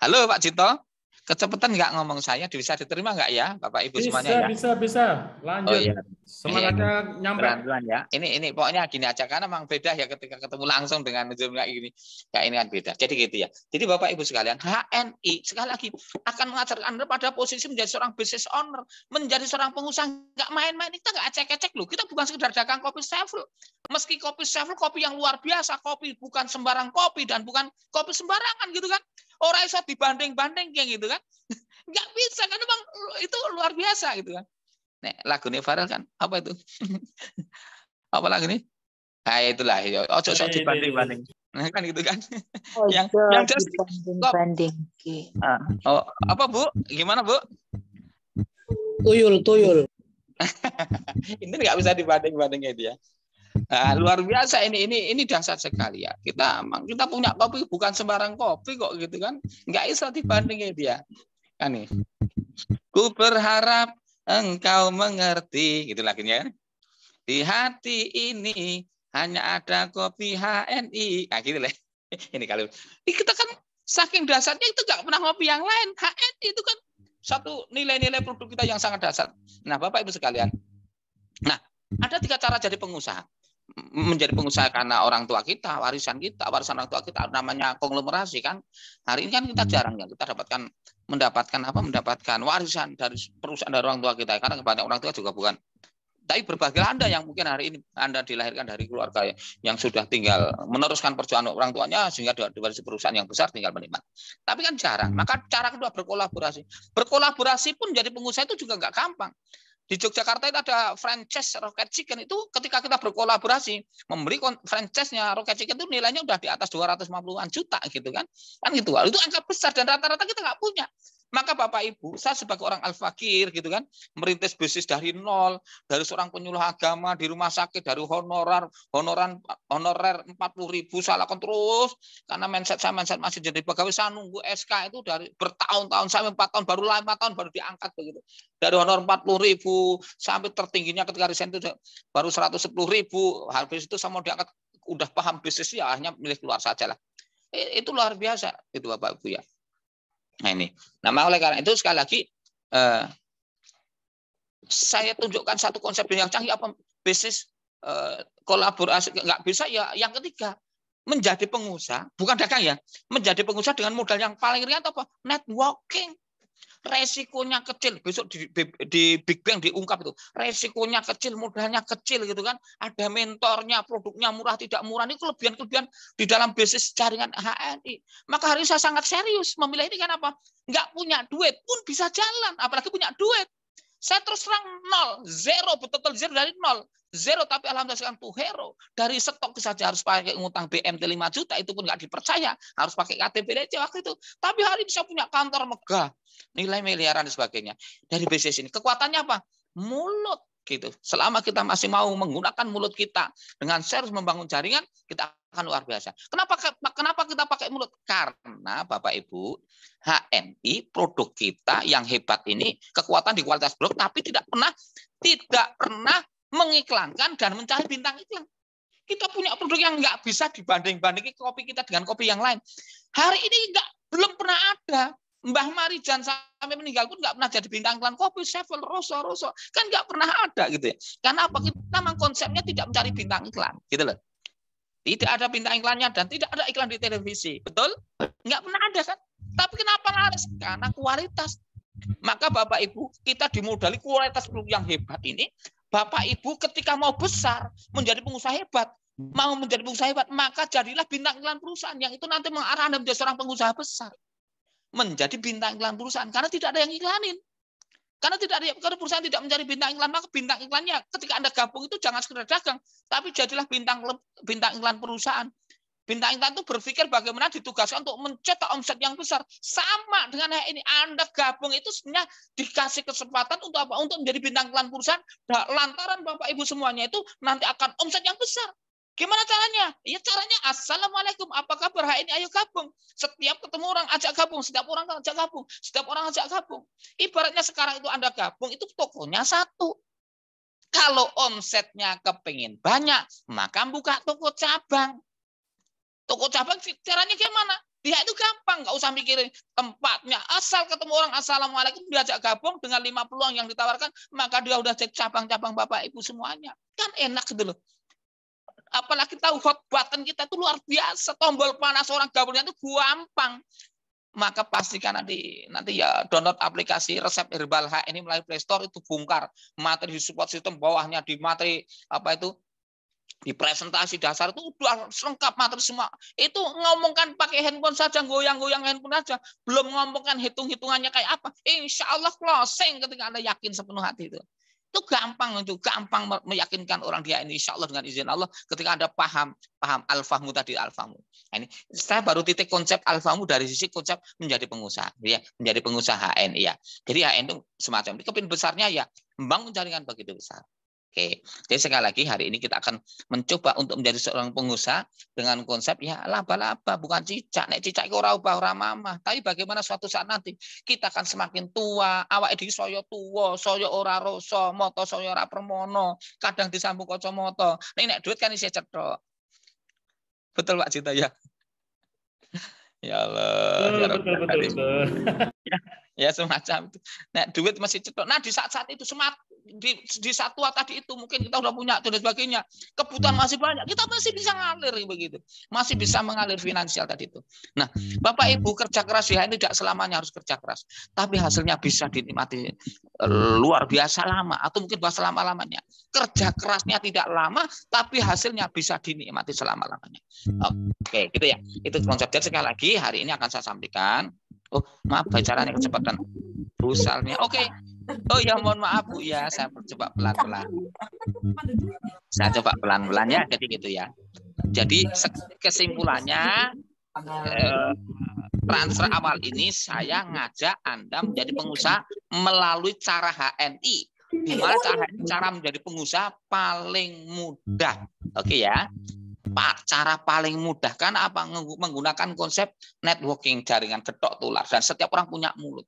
Halo Pak Cito, kecepatan nggak ngomong saya, bisa diterima nggak ya Bapak Ibu semuanya ya? Bisa. Oh Lanjut. iya. Semangatnya nyampe. Pelan-pelan ya. Ini pokoknya gini aja karena memang beda ya ketika ketemu langsung dengan Zoom kayak gini. Kayak ini kan beda. Jadi gitu ya. Jadi Bapak Ibu sekalian, HNI sekali lagi akan mengajarkan Anda pada posisi menjadi seorang business owner, menjadi seorang pengusaha. Nggak main-main, kita nggak ecek-ecek loh. Kita bukan sekedar dagang kopi Sevel. Meski kopi Sevel kopi yang luar biasa, kopi bukan sembarang kopi dan bukan kopi sembarangan gitu kan. Orang iso dibanding-banding kayak gitu kan. Nggak bisa kan, memang itu luar biasa gitu kan. Nek lagu ini viral kan apa itu? Apa lagu ini? Nah itulah ya. Ojo sok dibanding-banding. Nah, kan gitu kan. yang jelas dibanding-banding. Oh, apa Bu? Gimana Bu? Tuyul. Ini nggak bisa dibanding-banding dia. Nah, luar biasa ini dahsyat sekali ya. Kita punya kopi bukan sembarang kopi kok gitu kan. Nggak bisa dibanding dia. Kan nih. Ku berharap engkau mengerti gitu lagunya. Di hati ini hanya ada kopi HNI. Nah gitu lah. Ini kalau kita kan saking dasarnya itu nggak pernah ngopi yang lain. HNI itu kan satu nilai-nilai produk kita yang sangat dasar. Nah Bapak Ibu sekalian. Nah ada 3 cara jadi pengusaha. Menjadi pengusaha karena orang tua kita, warisan orang tua kita namanya konglomerasi kan. Hari ini kan kita jarang ya kita mendapatkan warisan dari perusahaan dari orang tua kita karena kebanyakan orang tua juga bukan. Tapi berbagai Anda yang mungkin hari ini Anda dilahirkan dari keluarga yang sudah tinggal meneruskan perjuangan orang tuanya sehingga dari perusahaan yang besar tinggal menikmati. Tapi kan jarang. Maka cara kedua berkolaborasi. Berkolaborasi pun jadi pengusaha itu juga nggak gampang. Di Yogyakarta itu ada franchise Rocket Chicken itu ketika kita berkolaborasi memberi franchise-nya Rocket Chicken itu nilainya udah di atas 250-an juta gitu kan. Kan gitu. Itu angka besar dan rata-rata kita nggak punya. Maka Bapak Ibu, saya sebagai orang al-fakir gitu kan, merintis bisnis dari nol, dari seorang penyuluh agama di rumah sakit, dari honorer 40.000 saya lakukan terus karena mindset masih jadi pegawai, saya nunggu SK itu dari bertahun-tahun sampai 4 tahun baru 5 tahun baru diangkat begitu. Dari honor 40.000 sampai tertingginya ketika resign itu baru 110.000. Habis itu saya mau diangkat udah paham bisnis ya hanya milik keluar saja lah. Itu luar biasa itu Bapak Ibu ya. Nah ini. Nah oleh karena itu sekali lagi saya tunjukkan satu konsep yang canggih apa bisnis kolaborasi nggak bisa ya. Yang ketiga menjadi pengusaha bukan dagang ya, menjadi pengusaha dengan modal yang paling ringan apa? Networking. Resikonya kecil, besok di Big Bang diungkap itu resikonya kecil, modalnya kecil gitu kan, ada mentornya, produknya murah tidak murah, ini kelebihan di dalam bisnis jaringan HNI. Maka hari ini saya sangat serius memilih ini kan apa, nggak punya duit pun bisa jalan, apalagi punya duit. Saya terus terang nol, zero, betul-betul zero dari nol. Zero, tapi alhamdulillah sekarang tuh hero. Dari stok saja harus pakai ngutang BMT 5 juta, itu pun nggak dipercaya. Harus pakai KTP aja waktu itu. Tapi hari ini saya punya kantor megah, nilai miliaran dan sebagainya. Dari bisnis ini, kekuatannya apa? Mulut. Gitu. Selama kita masih mau menggunakan mulut kita dengan serius membangun jaringan, kita akan luar biasa. Kenapa kita pakai mulut? Karena Bapak Ibu, HNI produk kita yang hebat ini kekuatan di kualitas produk, tapi tidak pernah mengiklankan dan mencari bintang iklan. Kita punya produk yang nggak bisa dibanding-bandingin kopi kita dengan kopi yang lain. Hari ini belum pernah ada. Mbah Marijan sampai meninggal pun nggak pernah jadi bintang iklan kopi Sevel Rosso kan nggak pernah ada gitu ya. Karena apa? Kita memang konsepnya tidak mencari bintang iklan, gitu loh. Tidak ada bintang iklannya dan tidak ada iklan di televisi, betul? Nggak pernah ada kan? Tapi kenapa laris? Karena kualitas. Maka Bapak Ibu kita dimodali kualitas produk yang hebat ini. Bapak Ibu ketika mau besar menjadi pengusaha hebat, maka jadilah bintang iklan perusahaan yang itu nanti mengarah Anda menjadi seorang pengusaha besar. Menjadi bintang iklan perusahaan karena tidak ada yang iklanin. Karena karena perusahaan tidak mencari bintang iklan, maka bintang iklannya ketika Anda gabung itu jangan sekedar dagang, tapi jadilah bintang iklan perusahaan. Bintang iklan itu berpikir bagaimana ditugaskan untuk mencetak omset yang besar. Sama dengan ini, Anda gabung itu sebenarnya dikasih kesempatan untuk apa? Untuk menjadi bintang iklan perusahaan. Nah, lantaran Bapak Ibu semuanya itu nanti akan omset yang besar. Gimana caranya? Ya caranya assalamualaikum, apa kabar hari ini? Ayo gabung. Setiap ketemu orang ajak gabung, setiap orang ajak gabung, setiap orang ajak gabung. Ibaratnya sekarang itu Anda gabung itu tokonya satu. Kalau omsetnya kepingin banyak, maka buka toko cabang. Toko cabang caranya gimana? Dia itu gampang, nggak usah mikirin tempatnya. Asal ketemu orang assalamualaikum, diajak gabung dengan 5 peluang yang ditawarkan, maka dia udah cek cabang-cabang Bapak Ibu semuanya. Kan enak gitu loh. Apalagi tahu hot button kita itu luar biasa. Tombol panas orang gabungnya itu gampang. Maka pastikan nanti ya download aplikasi resep herbal H ini melalui Play Store, itu bongkar materi di support system, bawahnya di materi apa itu di presentasi dasar itu udah lengkap materi semua. Itu ngomongkan pakai handphone saja, goyang-goyang handphone saja, belum ngomongkan hitung-hitungannya kayak apa. Insya Allah closing ketika Anda yakin sepenuh hati itu. Itu gampang meyakinkan orang dia ini, insya Allah dengan izin Allah, ketika Anda paham al-fahmu tadi, al-fahmu. Nah, ini saya baru titik konsep al-fahmu dari sisi konsep menjadi pengusaha, ya, menjadi pengusaha HN, ya. Jadi HN itu semacam kepin besarnya ya membangun jaringan begitu besar. Oke, jadi sekali lagi hari ini kita akan mencoba untuk menjadi seorang pengusaha dengan konsep ya laba-laba, bukan cicak. Nek cicak itu ora ubah ora mamah. Tapi bagaimana suatu saat nanti kita akan semakin tua, awake dhewe saya tua, saya ora rasa, moto saya ora permono, kadang disambung kacamata. Nek duit kan isih cethok. Betul Pak Cita ya? Ya Allah, ya Betul, betul. Ya semacam itu. Nah, duit masih cetok. Nah, di saat-saat itu di saat tua tadi itu mungkin kita udah punya dan sebagainya. Kebutuhan masih banyak. Kita masih bisa ngalir begitu. Masih bisa mengalir finansial tadi itu. Nah, Bapak Ibu kerja keras ya tidak selamanya harus kerja keras. Tapi hasilnya bisa dinikmati luar biasa lama atau mungkin bahasa lama-lamanya. Kerja kerasnya tidak lama tapi hasilnya bisa dinikmati selama-lamanya. Oke, gitu ya. Itu konsep. Dan sekali lagi hari ini akan saya sampaikan. Oh, maaf bicaranya kecepatan. Brusalnya. Oke. Oh ya, mohon maaf Bu ya, saya coba pelan-pelan. Saya coba pelan-pelan ya, jadi gitu ya. Jadi kesimpulannya transfer awal ini saya ngajak Anda menjadi pengusaha melalui cara HNI. Di mana cara menjadi pengusaha paling mudah. Oke ya. Cara paling mudah kan apa? Menggunakan konsep networking, jaringan getok tular, dan setiap orang punya mulut.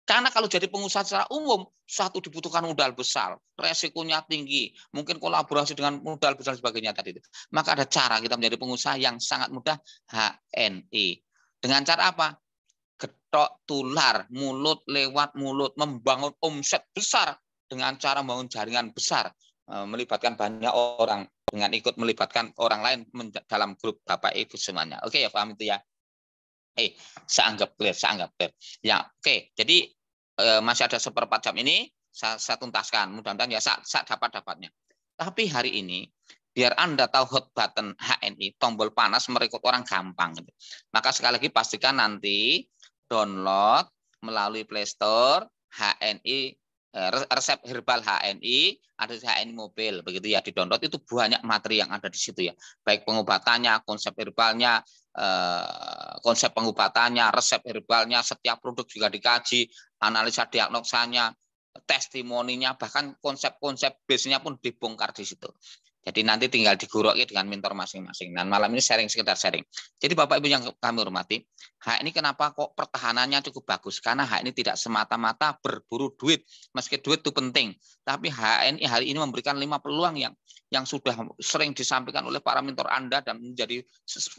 Karena kalau jadi pengusaha secara umum, satu dibutuhkan modal besar, resikonya tinggi, mungkin kolaborasi dengan modal besar sebagainya tadi itu. Maka ada cara kita menjadi pengusaha yang sangat mudah, HNI. Dengan cara apa? Getok tular, mulut lewat mulut, membangun omset besar dengan cara membangun jaringan besar, melibatkan banyak orang, dengan ikut melibatkan orang lain dalam grup Bapak Ibu semuanya. Oke ya, paham itu ya? Saya anggap clear. Ya, oke. Jadi masih ada seperempat jam ini saya tuntaskan. Mudah-mudahan ya saya dapat-dapatnya. Tapi hari ini biar Anda tahu hot button HNI, tombol panas merekrut orang gampang. Maka sekali lagi pastikan nanti download melalui Play Store HNI, resep herbal HNI, ada HNI mobil, begitu ya, di download. Itu banyak materi yang ada di situ ya, baik pengobatannya, konsep herbalnya, konsep pengobatannya, resep herbalnya, setiap produk juga dikaji, analisa diagnosanya, testimoninya, bahkan konsep-konsep base-nya pun dibongkar di situ. Jadi nanti tinggal digoroki dengan mentor masing-masing. Dan malam ini sekedar sharing. Jadi Bapak Ibu yang kami hormati, HNI kenapa kok pertahanannya cukup bagus? Karena HNI tidak semata-mata berburu duit. Meski duit itu penting, tapi HNI hari ini memberikan 5 peluang yang sudah sering disampaikan oleh para mentor Anda dan menjadi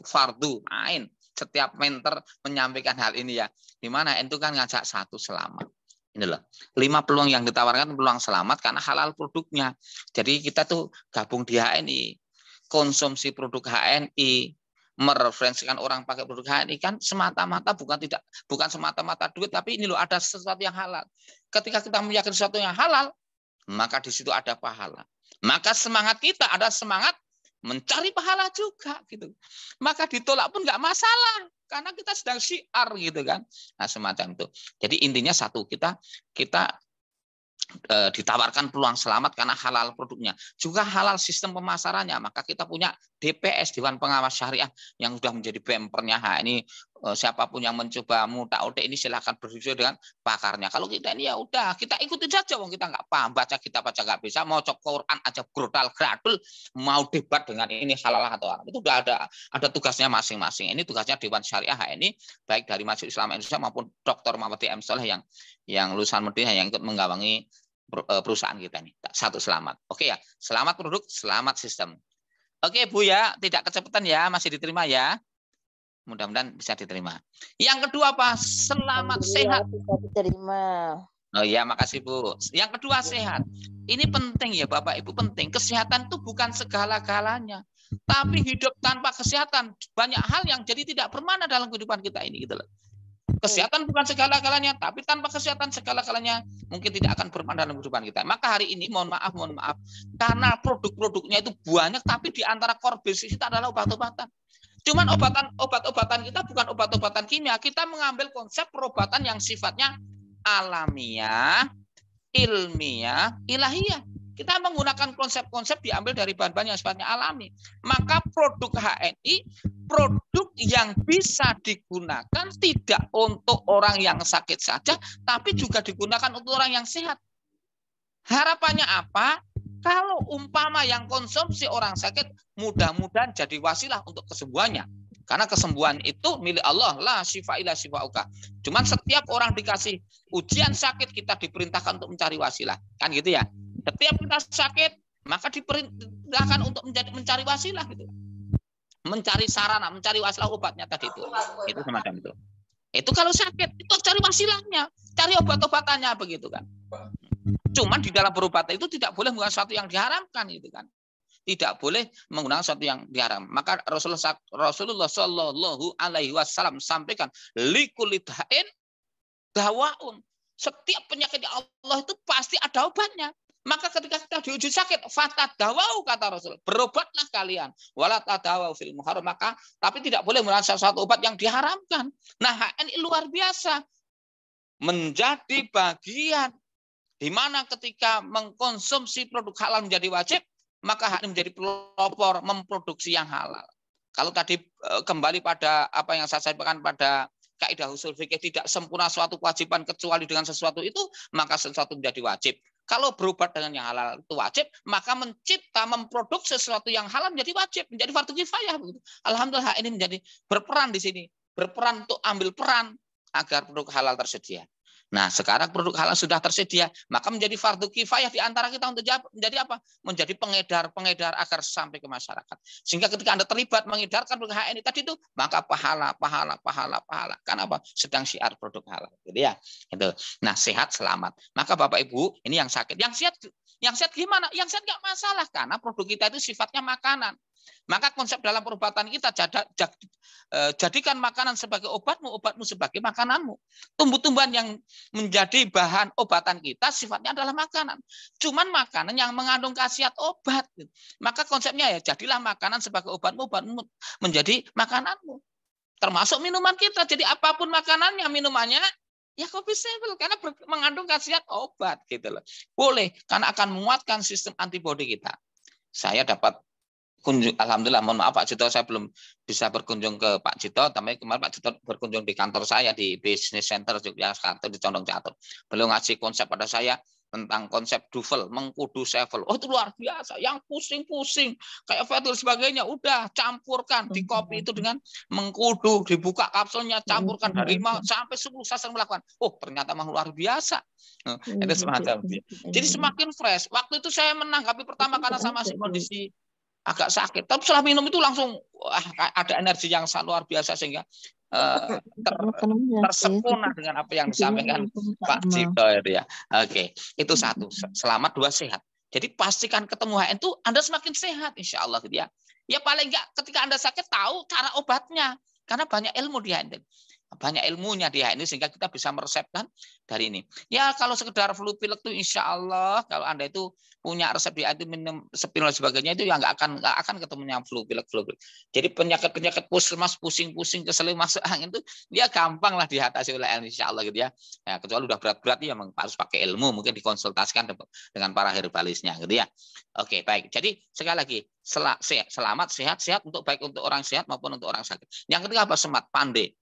fardu ain. Setiap mentor menyampaikan hal ini ya. Di mana itu kan ngajak satu selamat. Ini loh, 5 peluang yang ditawarkan peluang selamat karena halal produknya. Jadi kita tuh gabung di HNI, konsumsi produk HNI, mereferensikan orang pakai produk HNI kan semata-mata bukan semata-mata duit, tapi ini loh ada sesuatu yang halal. Ketika kita meyakini sesuatu yang halal, maka di situ ada pahala. Maka semangat kita ada semangat mencari pahala juga gitu. Maka ditolak pun nggak masalah karena kita sedang syiar gitu kan. Nah, semacam itu. Jadi intinya satu, kita ditawarkan peluang selamat karena halal produknya, juga halal sistem pemasarannya. Maka kita punya DPS, Dewan Pengawas Syariah, yang sudah menjadi bempernya. Ini siapapun yang mencoba mutak ini silahkan berdiskusi dengan pakarnya. Kalau kita ini ya udah kita ikutin saja, wong kita nggak paham, baca kitab aja nggak bisa, mau cek Quran aja brutal gradul, mau debat dengan ini halal atau haram, itu udah ada tugasnya masing-masing. Ini tugasnya Dewan Syariah ini, baik dari Majelis Ulama Indonesia maupun Dr. Muhammad M. Soleh yang lulusan Medina yang ikut menggawangi perusahaan kita ini. Satu, selamat. Oke ya, selamat produk, selamat sistem. Oke Bu ya, tidak kecepatan ya, masih diterima ya. Mudah-mudahan bisa diterima. Yang kedua apa? Selamat sehat. Bisa diterima. Oh iya, makasih Bu. Yang kedua sehat. Ini penting ya Bapak Ibu, penting. Kesehatan itu bukan segala-galanya. Tapi hidup tanpa kesehatan banyak hal yang jadi tidak bermakna dalam kehidupan kita ini gitu loh. Kesehatan bukan segala-galanya, tapi tanpa kesehatan segala-galanya mungkin tidak akan bermakna dalam kehidupan kita. Maka hari ini mohon maaf, karena produk-produknya itu banyak, tapi di antara core business kita adalah obat-obatan. Cuman obat-obatan kita bukan obat-obatan kimia. Kita mengambil konsep perobatan yang sifatnya alamiah, ilmiah, ilahiyah. Kita menggunakan konsep-konsep diambil dari bahan-bahan yang sifatnya alami. Maka produk HNI, produk yang bisa digunakan tidak untuk orang yang sakit saja, tapi juga digunakan untuk orang yang sehat. Harapannya apa? Kalau umpama yang konsumsi orang sakit, mudah-mudahan jadi wasilah untuk kesembuhannya. Karena kesembuhan itu milik Allah, la syifa illa syifauka. Cuman setiap orang dikasih ujian sakit, kita diperintahkan untuk mencari wasilah. Kan gitu ya. Setiap kita sakit, maka diperintahkan untuk mencari wasilah gitu. Mencari sarana, mencari wasilah obatnya tadi itu. Itu semacam itu. Itu kalau sakit, itu cari wasilahnya, cari obat-obatannya begitu kan. Cuman di dalam perobatan itu tidak boleh menggunakan sesuatu yang diharamkan gitu kan. Tidak boleh menggunakan sesuatu yang diharam. Maka Rasulullah Shallallahu Alaihi Wasallam sampaikan likulli da'in dawaun. Setiap penyakit Allah itu pasti ada obatnya. Maka ketika kita diuji sakit, fatadawau kata Rasul, berobatlah kalian. Wala tadawau fil muharram, maka tapi tidak boleh menggunakan sesuatu obat yang diharamkan. Nah, HNI luar biasa. Menjadi bagian di mana ketika mengkonsumsi produk halal menjadi wajib, maka HNI menjadi pelopor memproduksi yang halal. Kalau tadi kembali pada apa yang saya sampaikan pada kaidah usul fikih, tidak sempurna suatu kewajiban kecuali dengan sesuatu itu, maka sesuatu menjadi wajib. Kalau berobat dengan yang halal itu wajib, maka mencipta, memproduksi sesuatu yang halal menjadi wajib, menjadi fardu kifayah. Alhamdulillah ini menjadi berperan di sini, berperan untuk ambil peran agar produk halal tersedia. Nah, sekarang produk halal sudah tersedia, maka menjadi fardu kifayah di antara kita untuk menjadi apa? Menjadi pengedar agar sampai ke masyarakat. Sehingga ketika Anda terlibat mengedarkan produk HNI tadi itu, maka pahala. Karena apa? Sedang syiar produk halal. Gitu ya. Itu. Nah, sehat selamat. Maka Bapak Ibu, ini yang sakit. Yang sehat gimana? Yang sehat nggak masalah karena produk kita itu sifatnya makanan. Maka konsep dalam perobatan kita jadikan makanan sebagai obatmu, obatmu sebagai makananmu. Tumbuh-tumbuhan yang menjadi bahan obatan kita sifatnya adalah makanan. Cuman makanan yang mengandung khasiat obat. Maka konsepnya ya jadilah makanan sebagai obatmu, obatmu menjadi makananmu. Termasuk minuman kita. Jadi apapun makanannya, minumannya ya kopi sebel karena mengandung khasiat obat gitu loh. Boleh karena akan menguatkan sistem antibodi kita. Saya dapat alhamdulillah, mohon maaf Pak Cito, saya belum bisa berkunjung ke Pak Cito, tapi kemarin Pak Cito berkunjung di kantor saya di Business Center Yogyakarta di Condong Catur. Beliau ngasih konsep pada saya tentang konsep duvel, mengkudu sevel. Oh itu luar biasa, yang pusing-pusing kayak fetil sebagainya, udah campurkan di kopi itu dengan mengkudu, dibuka kapsulnya, campurkan dari 5 sampai 10 saya sering melakukan. Oh ternyata mah luar biasa. Itu semacam. Jadi semakin fresh. Waktu itu saya menanggapi pertama karena sama kondisi agak sakit, tapi setelah minum itu langsung ada energi yang sangat luar biasa sehingga tersempurna dengan apa yang disampaikan Pak Cito itu ya. Oke, itu satu. Selamat, dua sehat. Jadi pastikan ketemu HN itu Anda semakin sehat insya Allah gitu ya. Ya paling enggak ketika Anda sakit tahu cara obatnya karena banyak ilmu di HN. banyak ilmunya dia ini sehingga kita bisa meresepkan dari ini. Ya kalau sekedar flu pilek itu insya Allah kalau Anda itu punya resep di itu minum sepil dan sebagainya itu ya nggak akan ketemunya flu pilek. Jadi penyakit puskesmas pusing-pusing keselip masuk angin itu dia gampang lah diatasi oleh insya Allah gitu ya. Ya kecuali udah berat-berat ya harus pakai ilmu mungkin dikonsultasikan dengan para herbalisnya gitu ya. Oke baik. Jadi sekali lagi selamat sehat untuk baik untuk orang sehat maupun untuk orang sakit. Yang ketiga apa? Semat pandai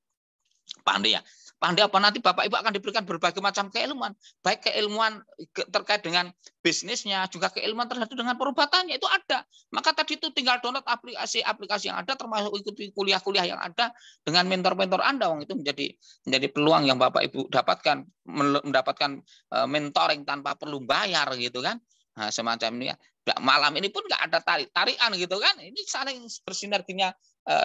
ya. Pandai apa nanti Bapak Ibu akan diberikan berbagai macam keilmuan, baik keilmuan terkait dengan bisnisnya, juga keilmuan terhadap dengan perobatannya itu ada. Maka tadi itu tinggal download aplikasi yang ada, termasuk ikuti kuliah-kuliah yang ada dengan mentor-mentor Anda, itu menjadi peluang yang Bapak Ibu dapatkan, mendapatkan mentoring tanpa perlu bayar gitu kan. Nah, semacam ini ya. Malam ini pun nggak ada tarikan gitu kan. Ini saling bersinerginya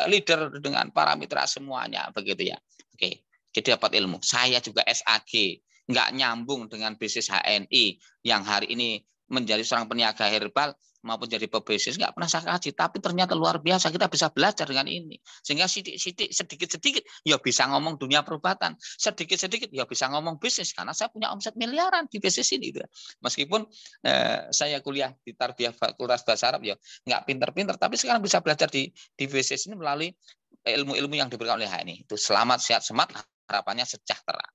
leader dengan para mitra semuanya begitu ya. Oke, jadi dapat ilmu. Saya juga SAG, nggak nyambung dengan bisnis HNI yang hari ini menjadi seorang peniaga herbal maupun jadi pebisnis, nggak pernah saya kaji. Tapi ternyata luar biasa kita bisa belajar dengan ini. Sehingga sedikit-sedikit ya bisa ngomong dunia perobatan. Sedikit-sedikit ya bisa ngomong bisnis. Karena saya punya omset miliaran di bisnis ini. Meskipun saya kuliah di Tarbiyah Fakultas Bahasa Arab ya nggak pinter-pinter. Tapi sekarang bisa belajar di bisnis ini melalui ilmu-ilmu yang diberikan oleh HNI. Itu selamat, sehat, semat, harapannya sejahtera.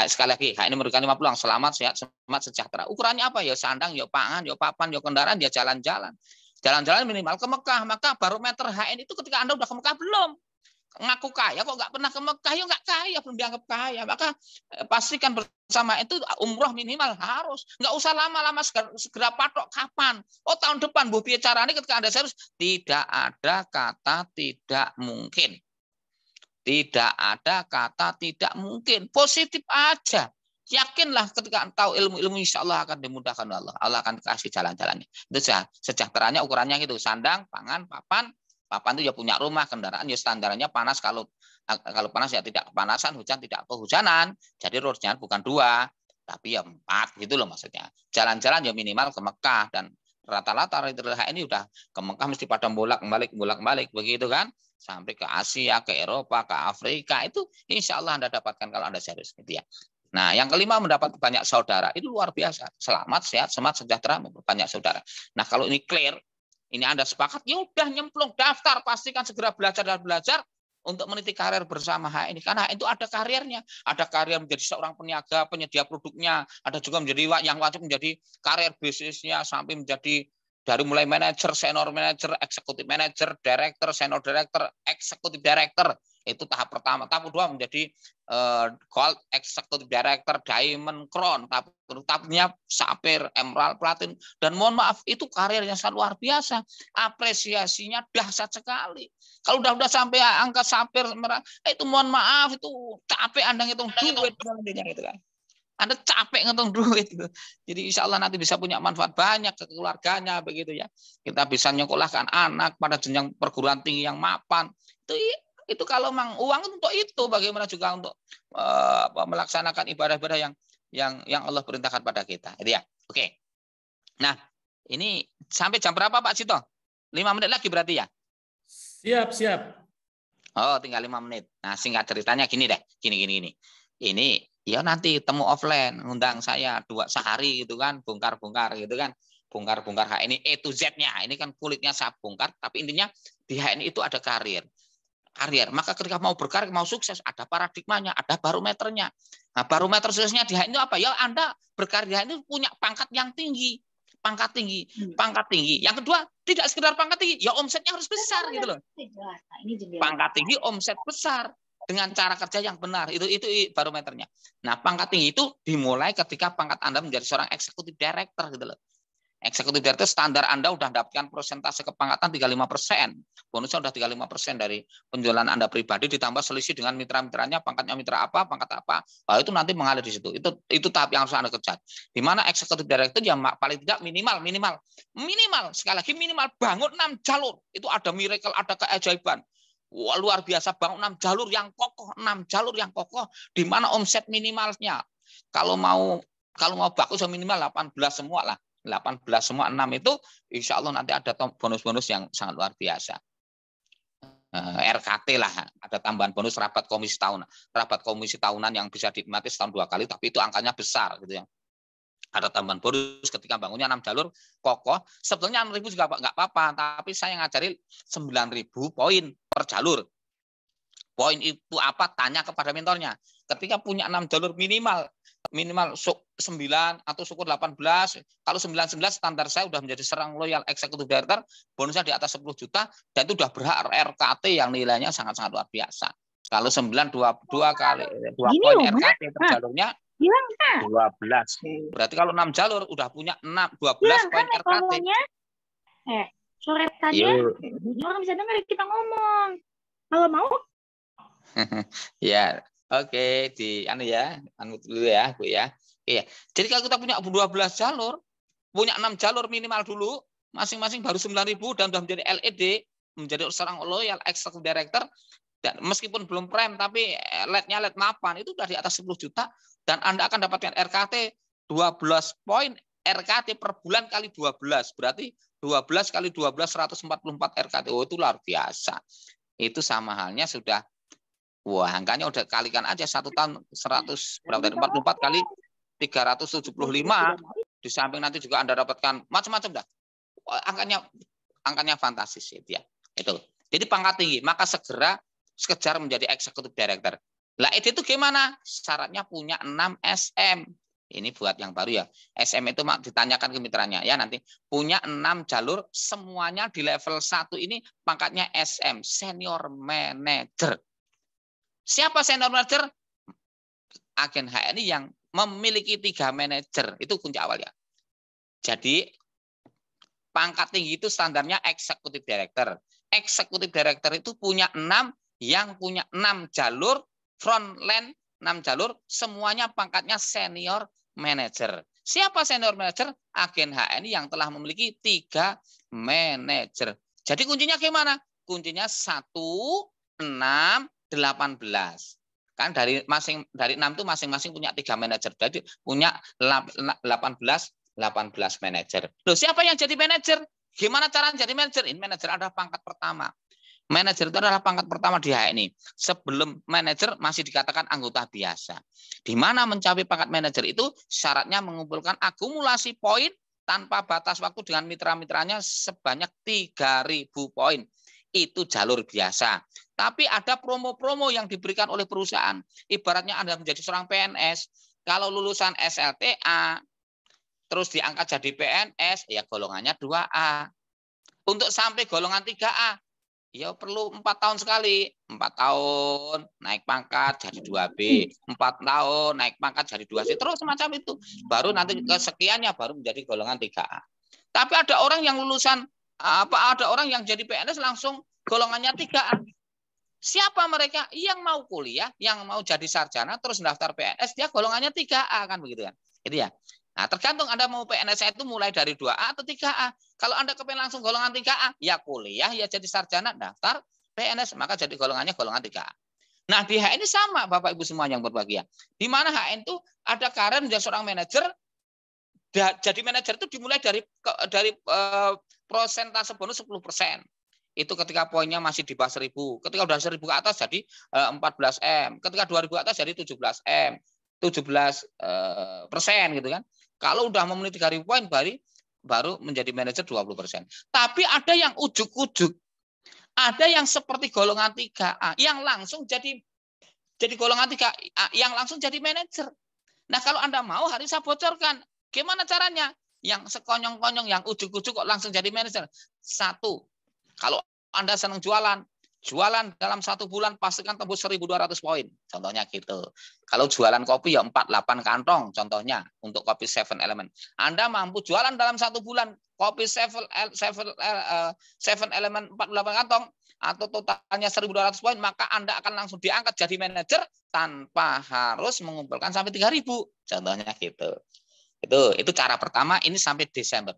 Sekali lagi, HNI memberikan 5 peluang, selamat, sehat, semat, sejahtera. Ukurannya apa? Ya sandang, ya pangan, ya papan, ya kendaraan, ya jalan-jalan. Jalan-jalan minimal ke Mekah. Maka barometer HNI itu ketika Anda udah ke Mekah belum? Ngaku kaya kok nggak pernah ke Mekah, ya nggak kaya, belum dianggap kaya. Maka pastikan bersama itu umroh minimal harus, nggak usah lama-lama segera patok kapan. Oh tahun depan bu bicara ini ketika Anda serius, tidak ada kata tidak mungkin, tidak ada kata tidak mungkin, positif aja. Yakinlah ketika tahu ilmu-ilmu insya Allah akan dimudahkan Allah. Allah akan kasih jalan-jalannya. Itu sejahteranya ukurannya gitu, sandang, pangan, papan. Papan itu ya punya rumah, kendaraan ya standarnya panas, kalau panas ya tidak kepanasan, hujan tidak kehujanan. Jadi roadnya bukan 2, tapi ya 4 gitu loh maksudnya. Jalan-jalan ya minimal ke Mekah, dan rata-rata ini udah ke Mekah mesti pada bolak-balik begitu kan, sampai ke Asia, ke Eropa, ke Afrika. Itu insya Allah Anda dapatkan kalau Anda serius gitu ya. Nah, yang kelima mendapat banyak saudara. Itu luar biasa. Selamat, sehat, semat, sejahtera, banyak saudara. Nah, kalau ini clear, ini Anda sepakat, ya udah nyemplung daftar, pastikan segera belajar untuk meniti karir bersama HNI. Karena itu ada karirnya, ada karir menjadi seorang peniaga, penyedia produknya, ada juga menjadi yang wajib menjadi karir bisnisnya sampai menjadi dari mulai manajer, senior manajer, eksekutif manajer, director, senior director, eksekutif director. Itu tahap pertama. Tahap kedua menjadi gold, executive director, diamond, crown, tahapnya sapphire, emerald, platinum. Dan mohon maaf, itu karir yang sangat luar biasa. Apresiasinya dahsyat sekali. Kalau udah sampai angka sapphire, itu mohon maaf, itu capek Anda ngitung duit. Gitu kan. Anda capek ngitung duit. Gitu. Jadi insya Allah nanti bisa punya manfaat banyak ke keluarganya. Begitu ya. Kita bisa nyekolahkan anak pada jenjang perguruan tinggi yang mapan. Itu kalau memang uang untuk itu, bagaimana juga untuk melaksanakan ibadah-ibadah yang Allah perintahkan pada kita. Itu ya. Oke. Nah, ini sampai jam berapa Pak Cito? 5 menit lagi berarti ya? Siap. Oh, tinggal 5 menit. Nah, singkat ceritanya gini deh. Gini. Ini ya nanti temu offline, undang saya 2 sehari gitu kan, bongkar-bongkar gitu kan. Bongkar-bongkar HNI E to Z-nya. Ini kan kulitnya saya bongkar, tapi intinya di HNI itu ada karir. Maka ketika mau berkarir, mau sukses, ada paradigmanya, ada barometernya. Nah, barometer suksesnya di HNI itu apa? Ya Anda berkarir di HNI punya pangkat yang tinggi. Pangkat tinggi. Yang kedua, tidak sekedar pangkat tinggi, ya omsetnya harus besar gitu loh. Pangkat tinggi, omset besar dengan cara kerja yang benar. Itu barometernya. Nah, pangkat tinggi itu dimulai ketika pangkat Anda menjadi seorang eksekutif director gitu loh. Eksekutif director standar Anda udah dapatkan persentase kepangkatan 35%. Bonusnya udah 35% dari penjualan Anda pribadi ditambah selisih dengan mitra-mitranya, pangkatnya mitra apa, pangkat apa. Nah, itu nanti mengalir di situ. Itu tahap yang harus Anda kejar. Di mana eksekutif director yang paling tidak minimal sekali lagi minimal bangun 6 jalur. Itu ada miracle, ada keajaiban. Wah, luar biasa, bangun 6 jalur yang kokoh, di mana omset minimalnya. Kalau mau bagus minimal 18 semua lah. 18 semua 6 itu insya Allah nanti ada bonus-bonus yang sangat luar biasa. RKT lah, ada ada tambahan bonus rapat komisi tahunan yang bisa dinikmati setahun 2 kali, tapi itu angkanya besar gitu ya. Ada tambahan bonus ketika bangunnya 6 jalur kokoh. Sebetulnya 6.000 juga nggak apa-apa, tapi saya ngajari 9.000 poin per jalur. Poin itu apa? Tanya kepada mentornya. Ketika punya 6 jalur minimal 9 atau syukur 18. Kalau 19 standar saya udah menjadi seorang loyal executive director, bonusnya di atas 10 juta dan itu udah berhak RKT yang nilainya sangat-sangat luar biasa. Kalau 9 2 kali 2 poin RKT per jalurnya 12. Berarti kalau 6 jalur udah punya 12 poin RKT. Sore saja, orang bisa dengar kita ngomong. Kalau mau ya, oke, anu dulu ya, Bu ya. Iya. Jadi kalau kita punya 12 jalur, punya 6 jalur minimal dulu, masing-masing baru 9.000 dan sudah menjadi LED, menjadi seorang loyal executive director, dan meskipun belum prime tapi LED-nya LED mapan itu sudah di atas 10 juta dan Anda akan dapatkan RKT 12 poin RKT per bulan kali 12. Berarti 12 kali 12 144 RKT. Oh, itu luar biasa. Itu sama halnya sudah. Wah, angkanya udah kalikan aja 1 tahun 100 berapa tadi 44 kali 375. Di samping nanti juga Anda dapatkan macam-macam dah. Angkanya fantastis itu ya. Itu. Jadi pangkat tinggi, maka segera kejar menjadi executive director. Lah itu gimana? Syaratnya punya 6 SM. Ini buat yang baru ya. SM itu ditanyakan ke mitranya ya nanti. Punya 6 jalur semuanya di level 1 ini pangkatnya SM, senior manager. Siapa senior manager? Agen HNI yang memiliki 3 manajer. Itu kunci awal ya. Jadi pangkat tinggi itu standarnya executive director. Executive director itu punya 6 yang punya 6 jalur front line 6 jalur semuanya pangkatnya senior manager. Siapa senior manager? Agen HNI yang telah memiliki 3 manajer. Jadi kuncinya gimana? Kuncinya 1, 6, 18. Kan dari 6 itu masing-masing punya 3 manajer. Jadi punya 18 manajer. Loh, siapa yang jadi manajer? Gimana cara jadi manajer? Ini manajer adalah pangkat pertama. Manajer itu adalah pangkat pertama di HNI. Sebelum manajer masih dikatakan anggota biasa. Di mana mencapai pangkat manajer itu syaratnya mengumpulkan akumulasi poin tanpa batas waktu dengan mitra-mitranya sebanyak 3.000 poin. Itu jalur biasa. Tapi ada promo-promo yang diberikan oleh perusahaan. Ibaratnya Anda menjadi seorang PNS, kalau lulusan SLTA, terus diangkat jadi PNS, ya golongannya 2A. Untuk sampai golongan 3A, ya perlu 4 tahun sekali. 4 tahun naik pangkat jadi 2B, 4 tahun naik pangkat jadi 2C, terus semacam itu. Baru nanti kesekiannya baru menjadi golongan 3A. Tapi ada orang yang lulusan ada orang yang jadi PNS langsung golongannya 3A. Siapa mereka? Yang mau kuliah, yang mau jadi sarjana terus daftar PNS, dia golongannya 3A kan begitu kan. Itu ya. Nah, tergantung Anda mau PNS itu mulai dari 2A atau 3A. Kalau Anda kepengen langsung golongan 3A, ya kuliah, ya jadi sarjana, daftar PNS, maka jadi golongannya golongan 3A. Nah, di HN ini sama Bapak Ibu semua yang berbahagia. Di mana HN itu ada karir menjadi seorang manajer. Jadi manajer itu dimulai dari persentase bonus 10%. Itu ketika poinnya masih di bawah 1.000. Ketika udah 1.000 ke atas jadi 14M. Ketika 2.000 ke atas jadi 17M. 17% gitu kan. Kalau udah memenuhi 3.000 poin baru menjadi manajer 20%. Tapi ada yang ujuk-ujuk. Ada yang seperti golongan 3A yang langsung jadi golongan 3A yang langsung jadi manajer. Nah, kalau Anda mau hari saya bocorkan. Gimana caranya? Yang sekonyong-konyong, yang ujuk-ujuk kok langsung jadi manajer. 1. Kalau Anda senang jualan dalam 1 bulan pastikan tembus 1.200 poin. Contohnya gitu. Kalau jualan kopi ya 48 kantong contohnya untuk kopi 7 Element. Anda mampu jualan dalam 1 bulan kopi 7 Element 48 kantong atau totalnya 1.200 poin, maka Anda akan langsung diangkat jadi manajer tanpa harus mengumpulkan sampai 3.000. Contohnya gitu. Itu cara pertama, ini sampai Desember.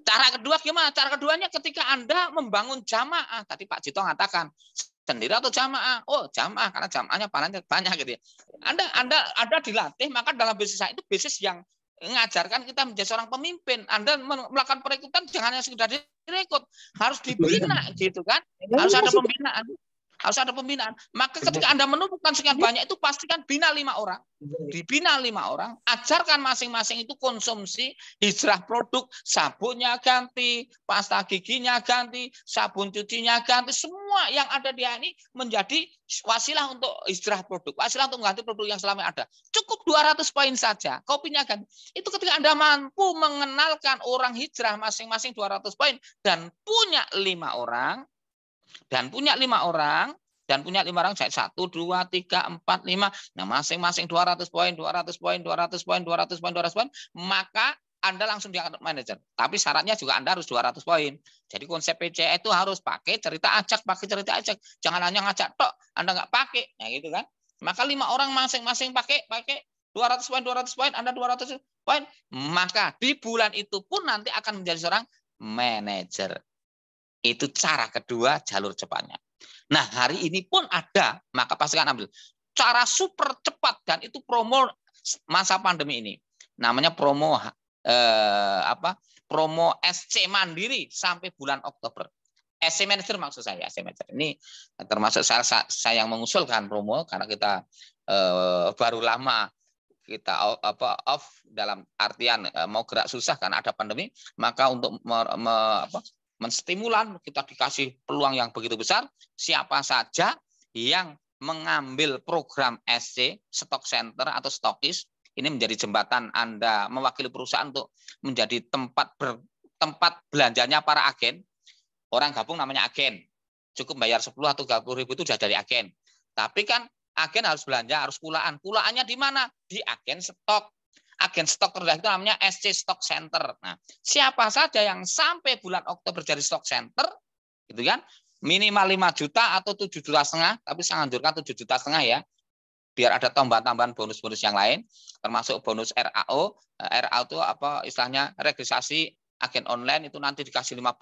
Cara kedua gimana? Cara keduanya ketika Anda membangun jamaah. Tadi Pak Jito mengatakan sendiri atau jamaah? Oh, jamaah karena jamaahnya banyak gitu ya. Anda dilatih, maka dalam bisnis saya itu bisnis yang mengajarkan kita menjadi seorang pemimpin. Anda melakukan perekrutan jangan hanya sekedar direkrut, harus dibina gitu kan. Harus ada pembinaan. Harus ada pembinaan. Maka ketika Anda menemukan sekian banyak itu pastikan bina 5 orang. Dibina 5 orang, ajarkan masing-masing itu konsumsi hijrah produk, sabunnya ganti, pasta giginya ganti, sabun cucinya ganti, semua yang ada di ini menjadi wasilah untuk hijrah produk, wasilah untuk mengganti produk yang selama ada. Cukup 200 poin saja, kopinya ganti. Itu ketika Anda mampu mengenalkan orang hijrah masing-masing 200 poin dan punya 5 orang, dan punya 5 orang, 1, 2, 3, 4, 5. Nah, masing-masing 200 poin, 200 poin, 200 poin, 200 poin, 200 poin, maka Anda langsung diangkat manajer. Tapi syaratnya juga Anda harus 200 poin. Jadi konsep PCE itu harus pakai cerita ajak, Jangan hanya ngajak tok, Anda nggak pakai. Nah, gitu kan. Maka 5 orang masing-masing pakai 200 poin, 200 poin, Anda 200 poin, maka di bulan itu pun nanti akan menjadi seorang manajer. Itu cara kedua, jalur cepatnya. Nah, hari ini pun ada, maka pastikan ambil. Cara super cepat, dan itu promo masa pandemi ini. Namanya promo promo SC Mandiri sampai bulan Oktober. SC Manager maksud saya, SC Manager. Ini termasuk saya yang mengusulkan promo, karena kita baru lama kita off dalam artian mau gerak susah karena ada pandemi, maka untuk menstimulan kita dikasih peluang yang begitu besar. Siapa saja yang mengambil program SC Stock Center atau Stokis, ini menjadi jembatan Anda mewakili perusahaan untuk menjadi tempat belanjanya para agen. Orang gabung namanya agen, cukup bayar 10 atau 30 ribu itu sudah dari agen. Tapi kan agen harus belanja, harus pulaannya di mana? Di agen stok. Agen stok terrendah itu namanya SC Stock Center. Nah, siapa saja yang sampai bulan Oktober jadi Stock Center, gitu kan, minimal 5 juta atau 7,5 juta, tapi saya anjurkan 7,5 juta ya, biar ada tambahan bonus-bonus yang lain, termasuk bonus RAO. RAO itu apa istilahnya, registrasi agen online itu nanti dikasih 15,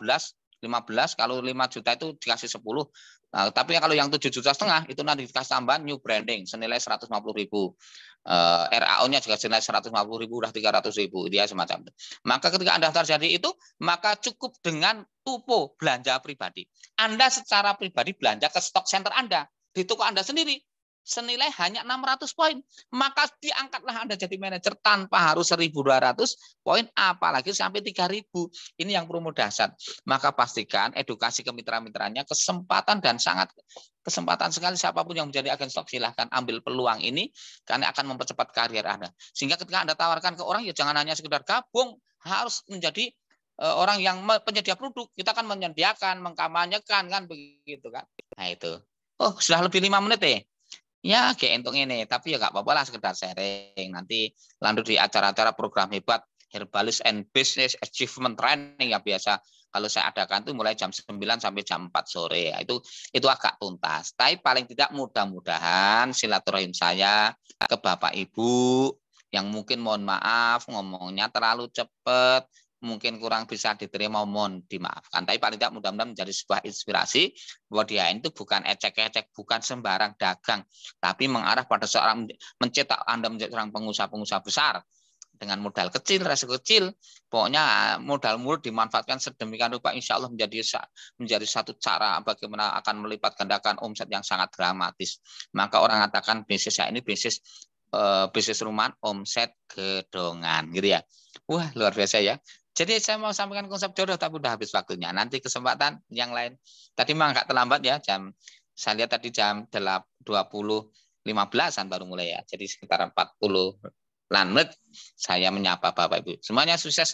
kalau 5 juta itu dikasih 10. Nah, tapi kalau yang 7,5 juta itu nanti dikasih tambahan new branding senilai 150 ribu. RAO-nya juga senilai 150 ribu, udah 300 ribu, dia semacam itu. Maka ketika Anda terjadi itu, maka cukup dengan tupo belanja pribadi. Anda secara pribadi belanja ke stock center Anda, di toko Anda sendiri, senilai hanya 600 poin. Maka diangkatlah Anda jadi manajer tanpa harus 1.200 poin, apalagi sampai 3.000. Ini yang promo dasar. Maka pastikan edukasi ke mitra-mitranya, kesempatan sekali siapapun yang menjadi agen stok, silahkan ambil peluang ini, karena akan mempercepat karir Anda. Sehingga ketika Anda tawarkan ke orang, ya jangan hanya sekedar gabung, harus menjadi orang yang penyedia produk. Kita kan menyediakan, mengkampanyekan, kan begitu kan. Nah itu. Oh, sudah lebih 5 menit ya. Ya, kayak entung ini, tapi ya nggak apa-apa lah, sekedar sharing. Nanti lanjut di acara-acara program hebat, Herbalist and Business Achievement Training yang biasa kalau saya adakan itu mulai jam 9 sampai jam 4 sore. Itu agak tuntas. Tapi paling tidak mudah-mudahan silaturahim saya ke Bapak Ibu yang mungkin mohon maaf ngomongnya terlalu cepat, mungkin kurang bisa diterima, mohon dimaafkan. Tapi paling tidak mudah-mudahan menjadi sebuah inspirasi bahwa dia itu bukan ecek-ecek, bukan sembarang dagang, tapi mengarah pada seorang mencetak Anda menjadi seorang pengusaha-pengusaha besar dengan modal kecil, resiko kecil. Pokoknya modal murah dimanfaatkan sedemikian rupa, insya Allah menjadi satu cara bagaimana akan melipat gandakan omset yang sangat dramatis. Maka orang katakan bisnis saya ini bisnis rumahan, omset gedongan, gitu ya. Wah, luar biasa ya. Jadi saya mau sampaikan konsep jodoh, tapi udah habis waktunya. Nanti kesempatan yang lain. Tadi memang agak terlambat ya, saya lihat tadi jam 20.15-an baru mulai ya. Jadi sekitar 40 menit saya menyapa Bapak Ibu. Semuanya sukses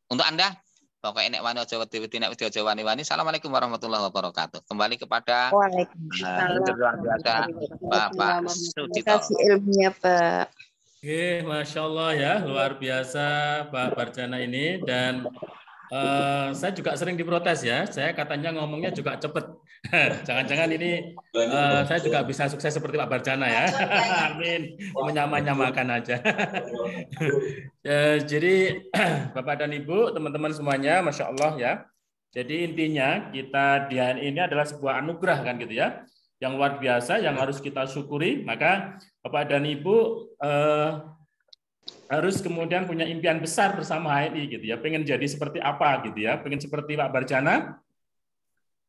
untuk Anda. Pokoknya nek wani aja wedi-wedi, nek wedi aja wani-wani. Assalamualaikum warahmatullahi wabarakatuh. Kembali kepada Bapak Sudito. Terima kasih ilmunya, Pak. Oke, Masya Allah ya, luar biasa Pak Barjana ini. Dan saya juga sering diprotes ya, saya katanya ngomongnya juga cepet. Jangan-jangan ini saya juga bisa sukses seperti Pak Barjana ya. Amin, menyamakan aja. Jadi Bapak dan Ibu, teman-teman semuanya, Masya Allah ya. Jadi intinya kita di HNI ini adalah sebuah anugerah kan gitu ya, yang luar biasa, yang harus kita syukuri. Maka Bapak dan Ibu harus kemudian punya impian besar bersama HNI gitu ya, pengen jadi seperti apa gitu ya, pengen seperti Pak Barjana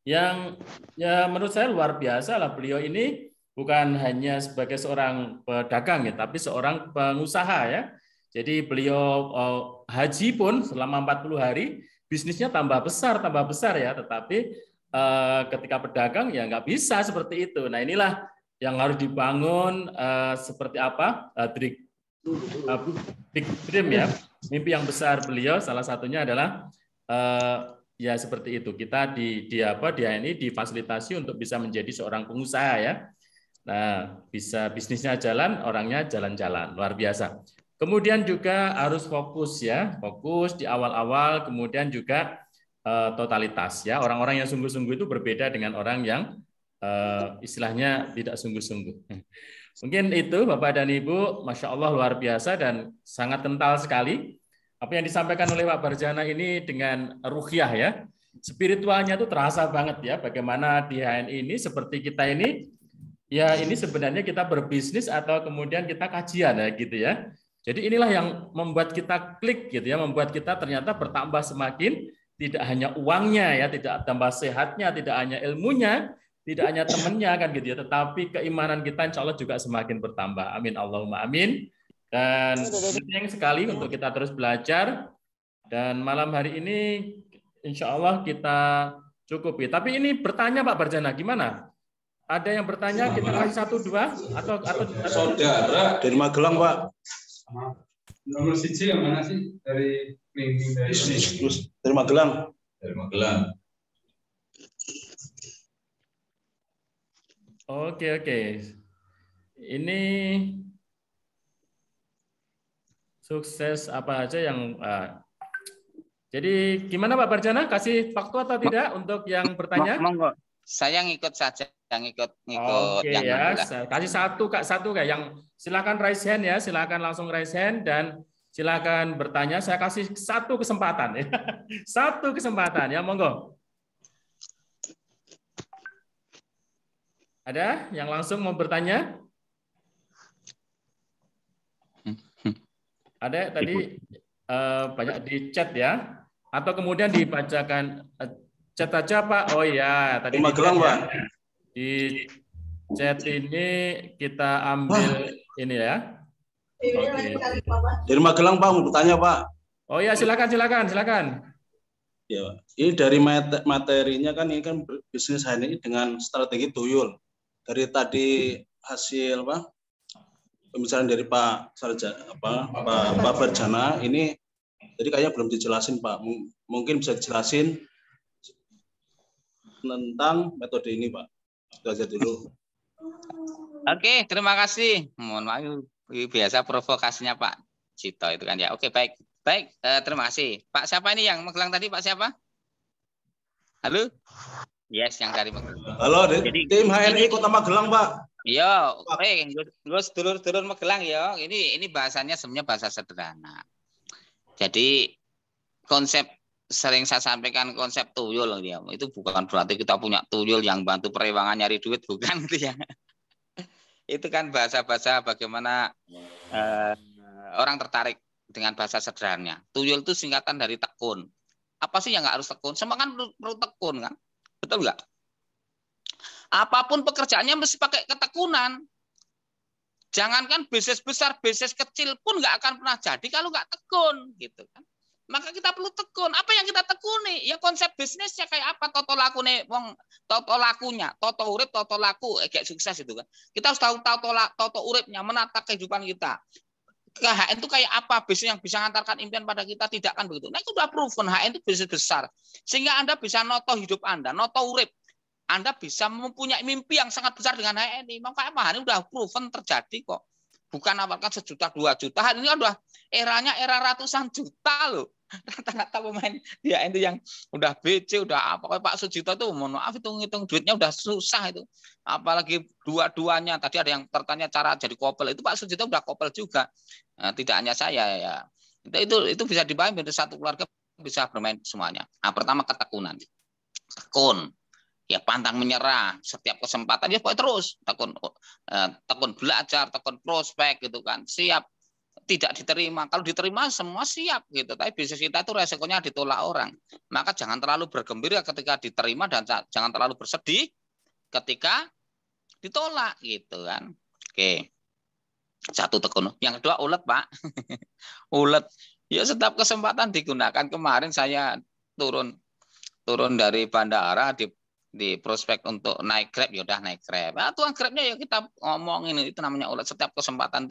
yang ya menurut saya luar biasa lah. Beliau ini bukan hanya sebagai seorang pedagang ya, tapi seorang pengusaha ya. Jadi beliau haji pun selama 40 hari bisnisnya tambah besar ya. Tetapi ketika pedagang ya nggak bisa seperti itu. Nah inilah yang harus dibangun seperti apa big dream ya, mimpi yang besar beliau. Salah satunya adalah ya seperti itu. Kita di HNI difasilitasi untuk bisa menjadi seorang pengusaha ya. Nah, bisa bisnisnya jalan, orangnya jalan-jalan, luar biasa. Kemudian juga harus fokus ya, fokus di awal-awal, kemudian juga totalitas ya. Orang-orang yang sungguh-sungguh itu berbeda dengan orang yang istilahnya tidak sungguh-sungguh. Mungkin itu Bapak dan Ibu, Masya Allah luar biasa dan sangat kental sekali. Apa yang disampaikan oleh Pak Barjana ini dengan ruhiyah ya, spiritualnya itu terasa banget ya. Bagaimana di HNI ini seperti kita ini, ya ini sebenarnya kita berbisnis atau kemudian kita kajian ya gitu ya. Jadi inilah yang membuat kita klik gitu ya, membuat kita ternyata bertambah semakin, tidak hanya uangnya ya, tidak tambah sehatnya, tidak hanya ilmunya, tidak hanya temannya kan gitu ya, tetapi keimanan kita insya Allah juga semakin bertambah. Amin Allahumma amin. Dan penting sekali untuk kita terus belajar. Dan malam hari ini insya Allah kita cukupi. Tapi ini bertanya Pak Barjana, gimana? Ada yang bertanya, kita kasih 1, 2 atau saudara dari Magelang Pak. Nomor 1 yang mana sih dari dari Magelang? Dari Magelang. Oke. Ini sukses apa aja yang jadi gimana Pak Barjana, kasih faktu atau tidak untuk yang bertanya? Monggo. Saya ngikut saja, ngikut Oke yang ya, Magelang. kasih satu Kak yang silakan raise hand ya, silakan langsung raise hand dan silakan bertanya. Saya kasih 1 kesempatan ya. 1 kesempatan ya, monggo. Ada yang langsung mau bertanya? Ada tadi banyak di chat ya, atau kemudian dibacakan chat aja Pak. Oh ya, tadi Magelang Pak. Di chat ini kita ambil ini ya. Oke. Dari Magelang Pak, mau bertanya Pak. Oh ya, silakan. Ya, ini dari materinya kan ini kan bisnis HNI dengan strategi tuyul. Dari tadi hasil pembicaraan dari Pak Barjana ini, jadi kayaknya belum dijelasin Pak. Mungkin bisa dijelasin tentang metode ini Pak. Itu aja dulu. Oke, terima kasih. Mohon maaf, biasa provokasinya Pak Cito itu kan ya. Oke, baik, terima kasih. Pak siapa ini yang Magelang tadi? Pak siapa? Halo? Yes, yang dari Magelang. Halo, tim HNI Kota Magelang Pak. Iya, Gus dulur Magelang ya. Ini bahasanya sebenarnya bahasa sederhana. Jadi konsep sering saya sampaikan konsep tuyul ya. Itu bukan berarti kita punya tuyul yang bantu perewangan nyari duit, bukan gitu ya. Itu kan bahasa-bahasa bagaimana orang tertarik dengan bahasa sederhananya. Tuyul itu singkatan dari tekun. Apa sih yang nggak harus tekun? Semua kan perlu tekun kan? Betul nggak? Apapun pekerjaannya mesti pakai ketekunan. Jangankan bisnis besar, bisnis kecil pun nggak akan pernah jadi kalau nggak tekun, gitu kan. Maka kita perlu tekun. Apa yang kita tekuni? Ya konsep bisnisnya kayak apa? Toto lakunya, toto urip, toto laku, kayak sukses itu kan. Kita harus tahu toto uripnya, menata kehidupan kita. HN itu kayak apa? Bisnis yang bisa mengantarkan impian pada kita, tidak kan begitu. Nah itu sudah proven, HN itu bisnis besar. Sehingga Anda bisa noto hidup Anda, noto urip. Anda bisa mempunyai mimpi yang sangat besar dengan HNI. Maka apa? Ini sudah proven terjadi kok. Bukan awalkan 1 juta, 2 juta. Ini udah eranya era ratusan juta loh. Rata-rata pemain di HNI itu yang udah BC, udah apa. Pak Sujito itu mohon maaf itu ngitung duitnya udah susah itu. Apalagi dua-duanya. Tadi ada yang tertanya cara jadi kopel. Itu Pak Sujito udah kopel juga. Nah, tidak hanya saya ya. Itu bisa dipahami dari satu keluarga bisa bermain semuanya. Nah, pertama ketekunan. Tekun. Ya pantang menyerah setiap kesempatan ya terus tekun belajar, tekun prospek gitu kan, siap tidak diterima. Kalau diterima semua siap gitu. Tapi bisnis kita itu resikonya ditolak orang. Maka jangan terlalu bergembira ketika diterima dan jangan terlalu bersedih ketika ditolak gitu kan. Oke. Satu tekun. Yang kedua ulet, Pak. Ulet. Ya setiap kesempatan digunakan. Kemarin saya turun dari bandara di prospek untuk naik Grab, ya udah naik Grab. Nah, tuang Grabnya ya kita ngomongin itu namanya ulet. Setiap kesempatan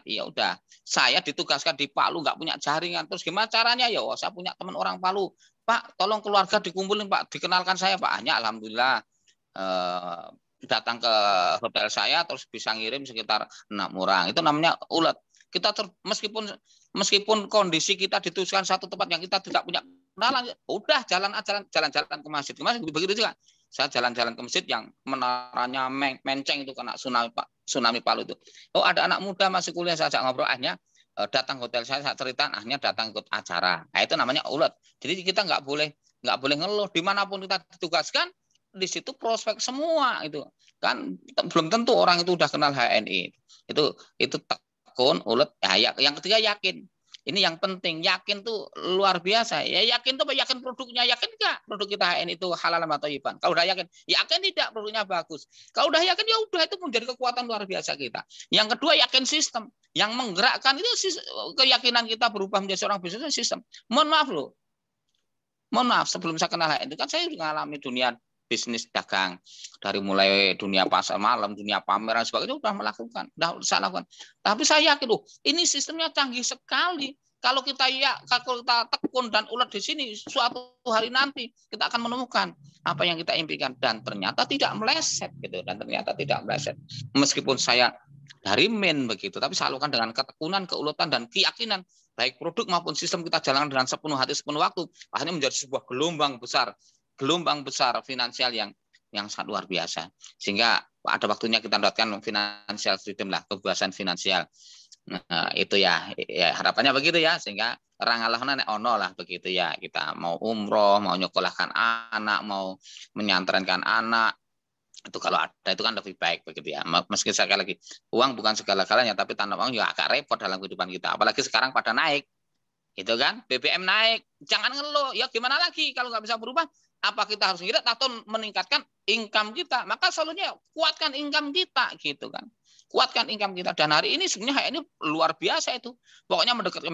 ya udah. Saya ditugaskan di Palu nggak punya jaringan. Terus gimana caranya? Ya saya punya teman orang Palu. Pak, tolong keluarga dikumpulin, Pak. Dikenalkan saya, Pak. Hanya alhamdulillah datang ke hotel saya terus bisa ngirim sekitar 6 orang. Itu namanya ulet. Kita meskipun kondisi kita ditugaskan satu tempat yang kita tidak punya kenalan, udah jalan-jalan ke masjid. Kemarin begitu juga. Saya jalan-jalan ke masjid yang menaranya menceng itu kena tsunami Palu itu. Oh, ada anak muda masih kuliah, saya ajak ngobrol, akhirnya datang hotel saya cerita, akhirnya datang ikut acara. Nah, itu namanya ulet. Jadi kita nggak boleh ngeluh dimanapun kita ditugaskan. Di situ prospek semua itu kan, belum tentu orang itu udah kenal HNI. Itu tekun, ulet. Ya, yang ketiga yakin. Ini yang penting, yakin tuh luar biasa. Ya yakin tuh yakin produknya, yakin enggak produk kita HNI itu halal atau thayyiban. Kalau udah yakin tidak produknya bagus. Kalau udah yakin ya udah, itu menjadi kekuatan luar biasa kita. Yang kedua yakin sistem. Yang menggerakkan itu keyakinan kita berubah menjadi seorang bisnis sistem. Mohon maaf sebelum saya kenal HNI itu kan saya mengalami dunia bisnis dagang, dari mulai dunia pasar malam, dunia pameran sebagainya udah saya lakukan. Tapi saya yakin ini sistemnya canggih sekali. Kalau kita tekun dan ulet di sini, suatu hari nanti kita akan menemukan apa yang kita impikan, dan ternyata tidak meleset gitu. Meskipun saya dari begitu, tapi saya lakukan dengan ketekunan, keuletan dan keyakinan, baik produk maupun sistem kita jalankan dengan sepenuh hati, sepenuh waktu, akhirnya menjadi sebuah gelombang besar finansial yang sangat luar biasa. Sehingga ada waktunya kita mendapatkan financial freedom lah, kebebasan finansial. Nah, itu ya harapannya begitu ya, sehingga rangalahna ono lah begitu ya. Kita mau umroh, mau nyekolahkan anak, mau menyantrenkan anak, itu kalau ada itu kan lebih baik begitu ya. Meski sekali lagi uang bukan segala-galanya, tapi tanpa uang ya agak repot dalam kehidupan kita. Apalagi sekarang pada naik. Itu kan, BBM naik, jangan ngeluh. Ya gimana lagi kalau nggak bisa berubah? Apa kita harus ngirit atau meningkatkan income kita? Maka solusinya kuatkan income kita gitu kan. Kuatkan income kita. Dan hari ini sebenarnya ini luar biasa itu. Pokoknya mendekati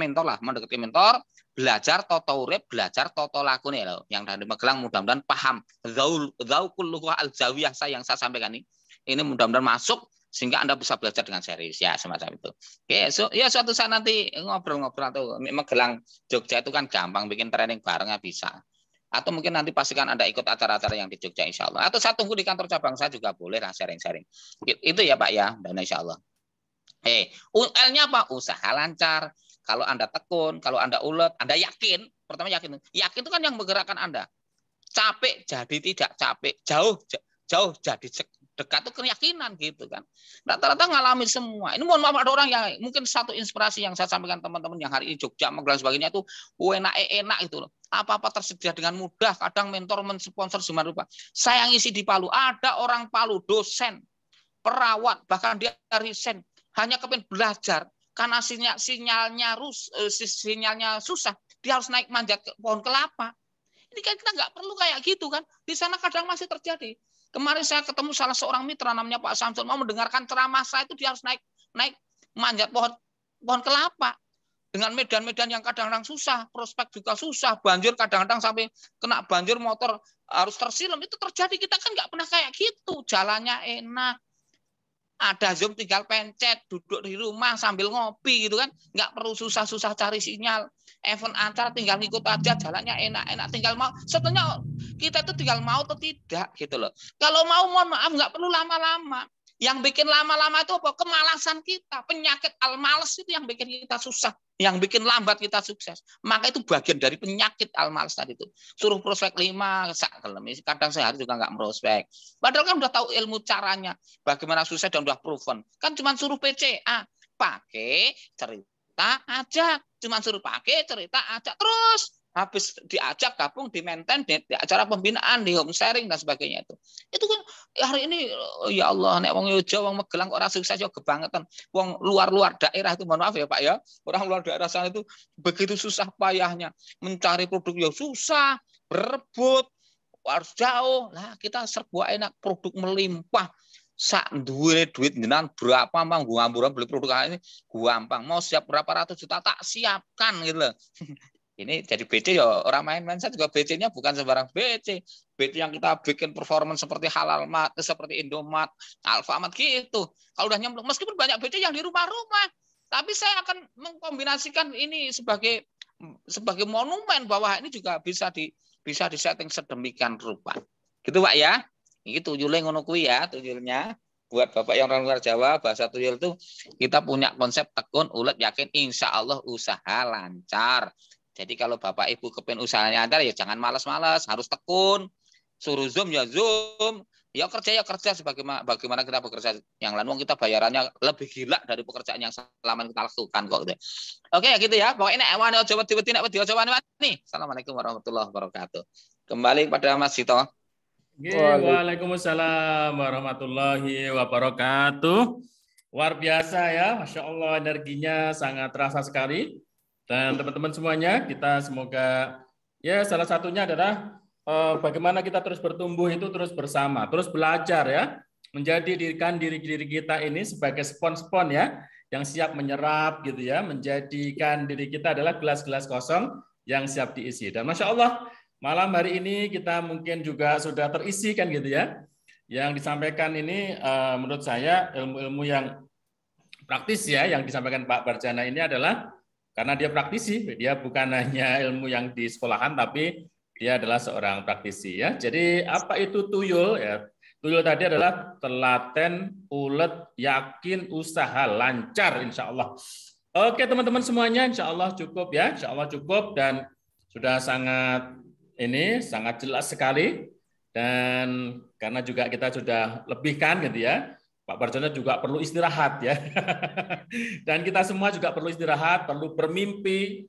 mentor, belajar toto urip, belajar toto laku nih loh. Yang dari Magelang mudah-mudahan paham. Zaukul lughah al-zawiyah yang saya sampaikan ini. Ini mudah-mudahan masuk sehingga Anda bisa belajar dengan serius ya, semacam itu. Oke, ya suatu saat nanti ngobrol-ngobrol atau Magelang Jogja itu kan gampang, bikin training barengnya bisa. Atau mungkin nanti pastikan Anda ikut acara-acara yang di Jogja insya Allah. Atau saya tunggu di kantor cabang saya juga boleh lah sharing-sharing. Itu ya Pak ya, dan insya Allah. L-nya apa? Usaha lancar. Kalau Anda tekun, kalau Anda ulet, Anda yakin. Pertama yakin. Yakin itu kan yang menggerakkan Anda. Capek jadi tidak capek. Jauh jadi dekat itu keyakinan gitu kan. Rata-rata ngalami semua. Ini mohon maaf ada orang yang mungkin satu inspirasi yang saya sampaikan teman-teman yang hari ini Jogja, Magelang sebagainya itu enak itu loh. Apa-apa tersedia dengan mudah. Kadang mentor mensponsor semua rupa. Saya ngisi di Palu, ada orang Palu dosen, perawat, bahkan dia resign hanya kepengen belajar karena sinyalnya susah, dia harus naik manjat ke pohon kelapa. Ini kan kita nggak perlu kayak gitu kan. Di sana kadang masih terjadi. Kemarin saya ketemu salah seorang mitra namanya Pak Samsul, mau mendengarkan ceramah saya itu dia harus naik manjat pohon kelapa dengan medan-medan yang kadang-kadang susah, prospek juga susah, banjir kadang-kadang sampai kena banjir motor harus tersilam, itu terjadi. Kita kan nggak pernah kayak gitu, jalannya enak, ada Zoom tinggal pencet, duduk di rumah sambil ngopi gitu kan, nggak perlu susah-susah cari sinyal. Event acara tinggal ngikut aja, jalannya enak-enak, tinggal mau. Sebenarnya kita itu tinggal mau atau tidak gitu loh. Kalau mau mohon maaf nggak perlu lama-lama. Yang bikin lama-lama itu apa? Kemalasan kita, penyakit al-males itu yang bikin kita susah, yang bikin lambat kita sukses. Maka itu bagian dari penyakit al-males tadi itu. Suruh prospek 5, kadang sehari juga nggak prospek. Padahal kan udah tahu ilmu caranya, bagaimana sukses dan udah proven. Kan cuma suruh PCA, pakai cerita aja, cuma suruh pakai cerita aja terus habis diajak gabung di maintain di acara pembinaan, di home sharing dan sebagainya itu kan hari ini ya Allah nek wong Jawa wong Magelang ora sukses yo kebangetan. Wong luar daerah itu mohon maaf ya Pak ya, orang luar daerah sana itu begitu susah payahnya mencari produk yang susah, berebut harus jauh. Lah kita serba enak, produk melimpah. Sak duwe duit jenengan berapa mang ngambur beli produk ini gampang. Mau siap berapa ratus juta tak siapkan gitu loh. Ini jadi BC ya orang main-main. Saya juga BC-nya bukan sembarang BC. BC yang kita bikin performance seperti Halal Mat, seperti Indomat, Alfamart gitu. Kalau udah nyemplung, meskipun banyak BC yang di rumah-rumah, tapi saya akan mengkombinasikan ini sebagai monumen bahwa ini juga bisa disetting sedemikian rupa. Gitu Pak ya. Ini tuyulnya ngono kuwi ya, tuyulnya. Buat Bapak yang orang luar Jawa, bahasa tuyul itu kita punya konsep tekun, ulet, yakin, insya Allah usaha lancar. Jadi kalau Bapak Ibu kepen usahanya lancar, ya jangan malas-malas, harus tekun. Suruh Zoom ya Zoom, ya kerja bagaimana kita bekerja. Yang lain kita bayarannya lebih gila dari pekerjaan yang selama kita lakukan kok. Gitu. Oke ya gitu ya. Pokoknya ini ewan Jawa Timur nih. Assalamualaikum warahmatullahi wabarakatuh. Kembali pada Mas Sito. Waalaikumsalam warahmatullahi wabarakatuh. Luar biasa ya, Masya Allah energinya sangat terasa sekali. Dan teman-teman semuanya, kita semoga ya salah satunya adalah bagaimana kita terus bertumbuh itu terus bersama, terus belajar ya, menjadikan diri kita ini sebagai spon-spon ya, yang siap menyerap gitu ya, menjadikan diri kita adalah gelas-gelas kosong yang siap diisi. Dan Masya Allah, malam hari ini kita mungkin juga sudah terisi kan gitu ya. Yang disampaikan ini menurut saya ilmu-ilmu yang praktis ya, yang disampaikan Pak Barjana ini adalah karena dia praktisi, dia bukan hanya ilmu yang di sekolahan, tapi dia adalah seorang praktisi ya. Jadi apa itu tuyul ya? Tuyul tadi adalah telaten, ulet, yakin, usaha, lancar, insya Allah. Oke teman-teman semuanya, insya Allah cukup ya, insya Allah cukup dan sudah sangat jelas sekali dan karena juga kita sudah lebihkan gitu ya. Pak Barjana juga perlu istirahat ya. Dan kita semua juga perlu istirahat, perlu bermimpi.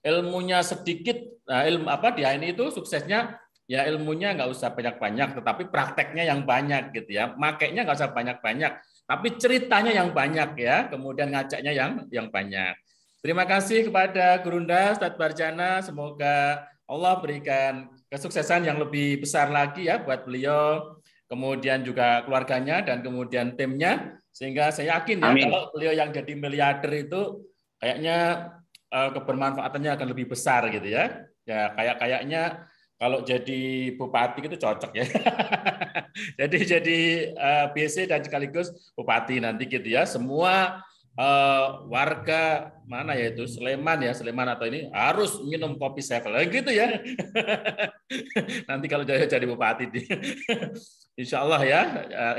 Ilmunya sedikit, ilmu apa dia ini itu suksesnya ya ilmunya nggak usah banyak-banyak, tetapi prakteknya yang banyak gitu ya. Makainya nggak usah banyak-banyak, tapi ceritanya yang banyak ya. Kemudian ngajaknya yang banyak. Terima kasih kepada Gurunda Ustadz Barjana. Semoga Allah berikan kesuksesan yang lebih besar lagi ya buat beliau. Kemudian juga keluarganya dan kemudian timnya, sehingga saya yakin ya kalau beliau yang jadi miliarder itu kayaknya kebermanfaatannya akan lebih besar gitu ya. Ya kayaknya kalau jadi bupati itu cocok ya. jadi BC dan sekaligus bupati nanti gitu ya. Semua warga mana ya itu Sleman atau ini harus minum kopi Sevel gitu ya. Nanti kalau jadi bupati insya Allah ya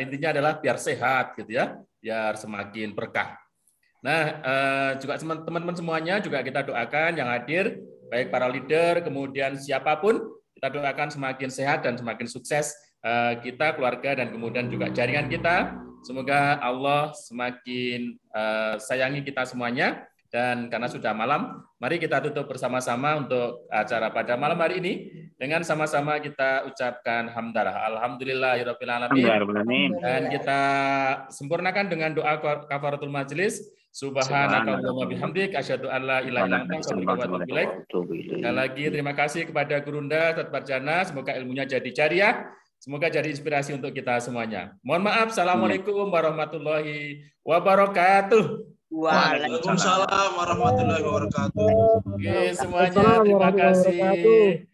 intinya adalah biar sehat gitu ya, biar semakin berkah. Nah juga teman-teman semuanya juga kita doakan yang hadir baik para leader kemudian siapapun kita doakan semakin sehat dan semakin sukses kita keluarga dan kemudian juga jaringan kita. Semoga Allah semakin sayangi kita semuanya. Dan karena sudah malam, mari kita tutup bersama-sama untuk acara pada malam hari ini dengan sama-sama kita ucapkan hamdalah. Alhamdulillahirabbil alamin. Dan kita sempurnakan dengan doa kafaratul majelis. Subhanakallahumma bihamdik asyhadu an la ilaha illa anta astaghfiruka wa atubu ilaik. Sekali lagi terima kasih kepada Gurunda Ustadz Barjana, semoga ilmunya jadi jariah. Semoga jadi inspirasi untuk kita semuanya. Mohon maaf. Assalamualaikum warahmatullahi wabarakatuh. Waalaikumsalam warahmatullahi wabarakatuh. Oke, semuanya terima kasih.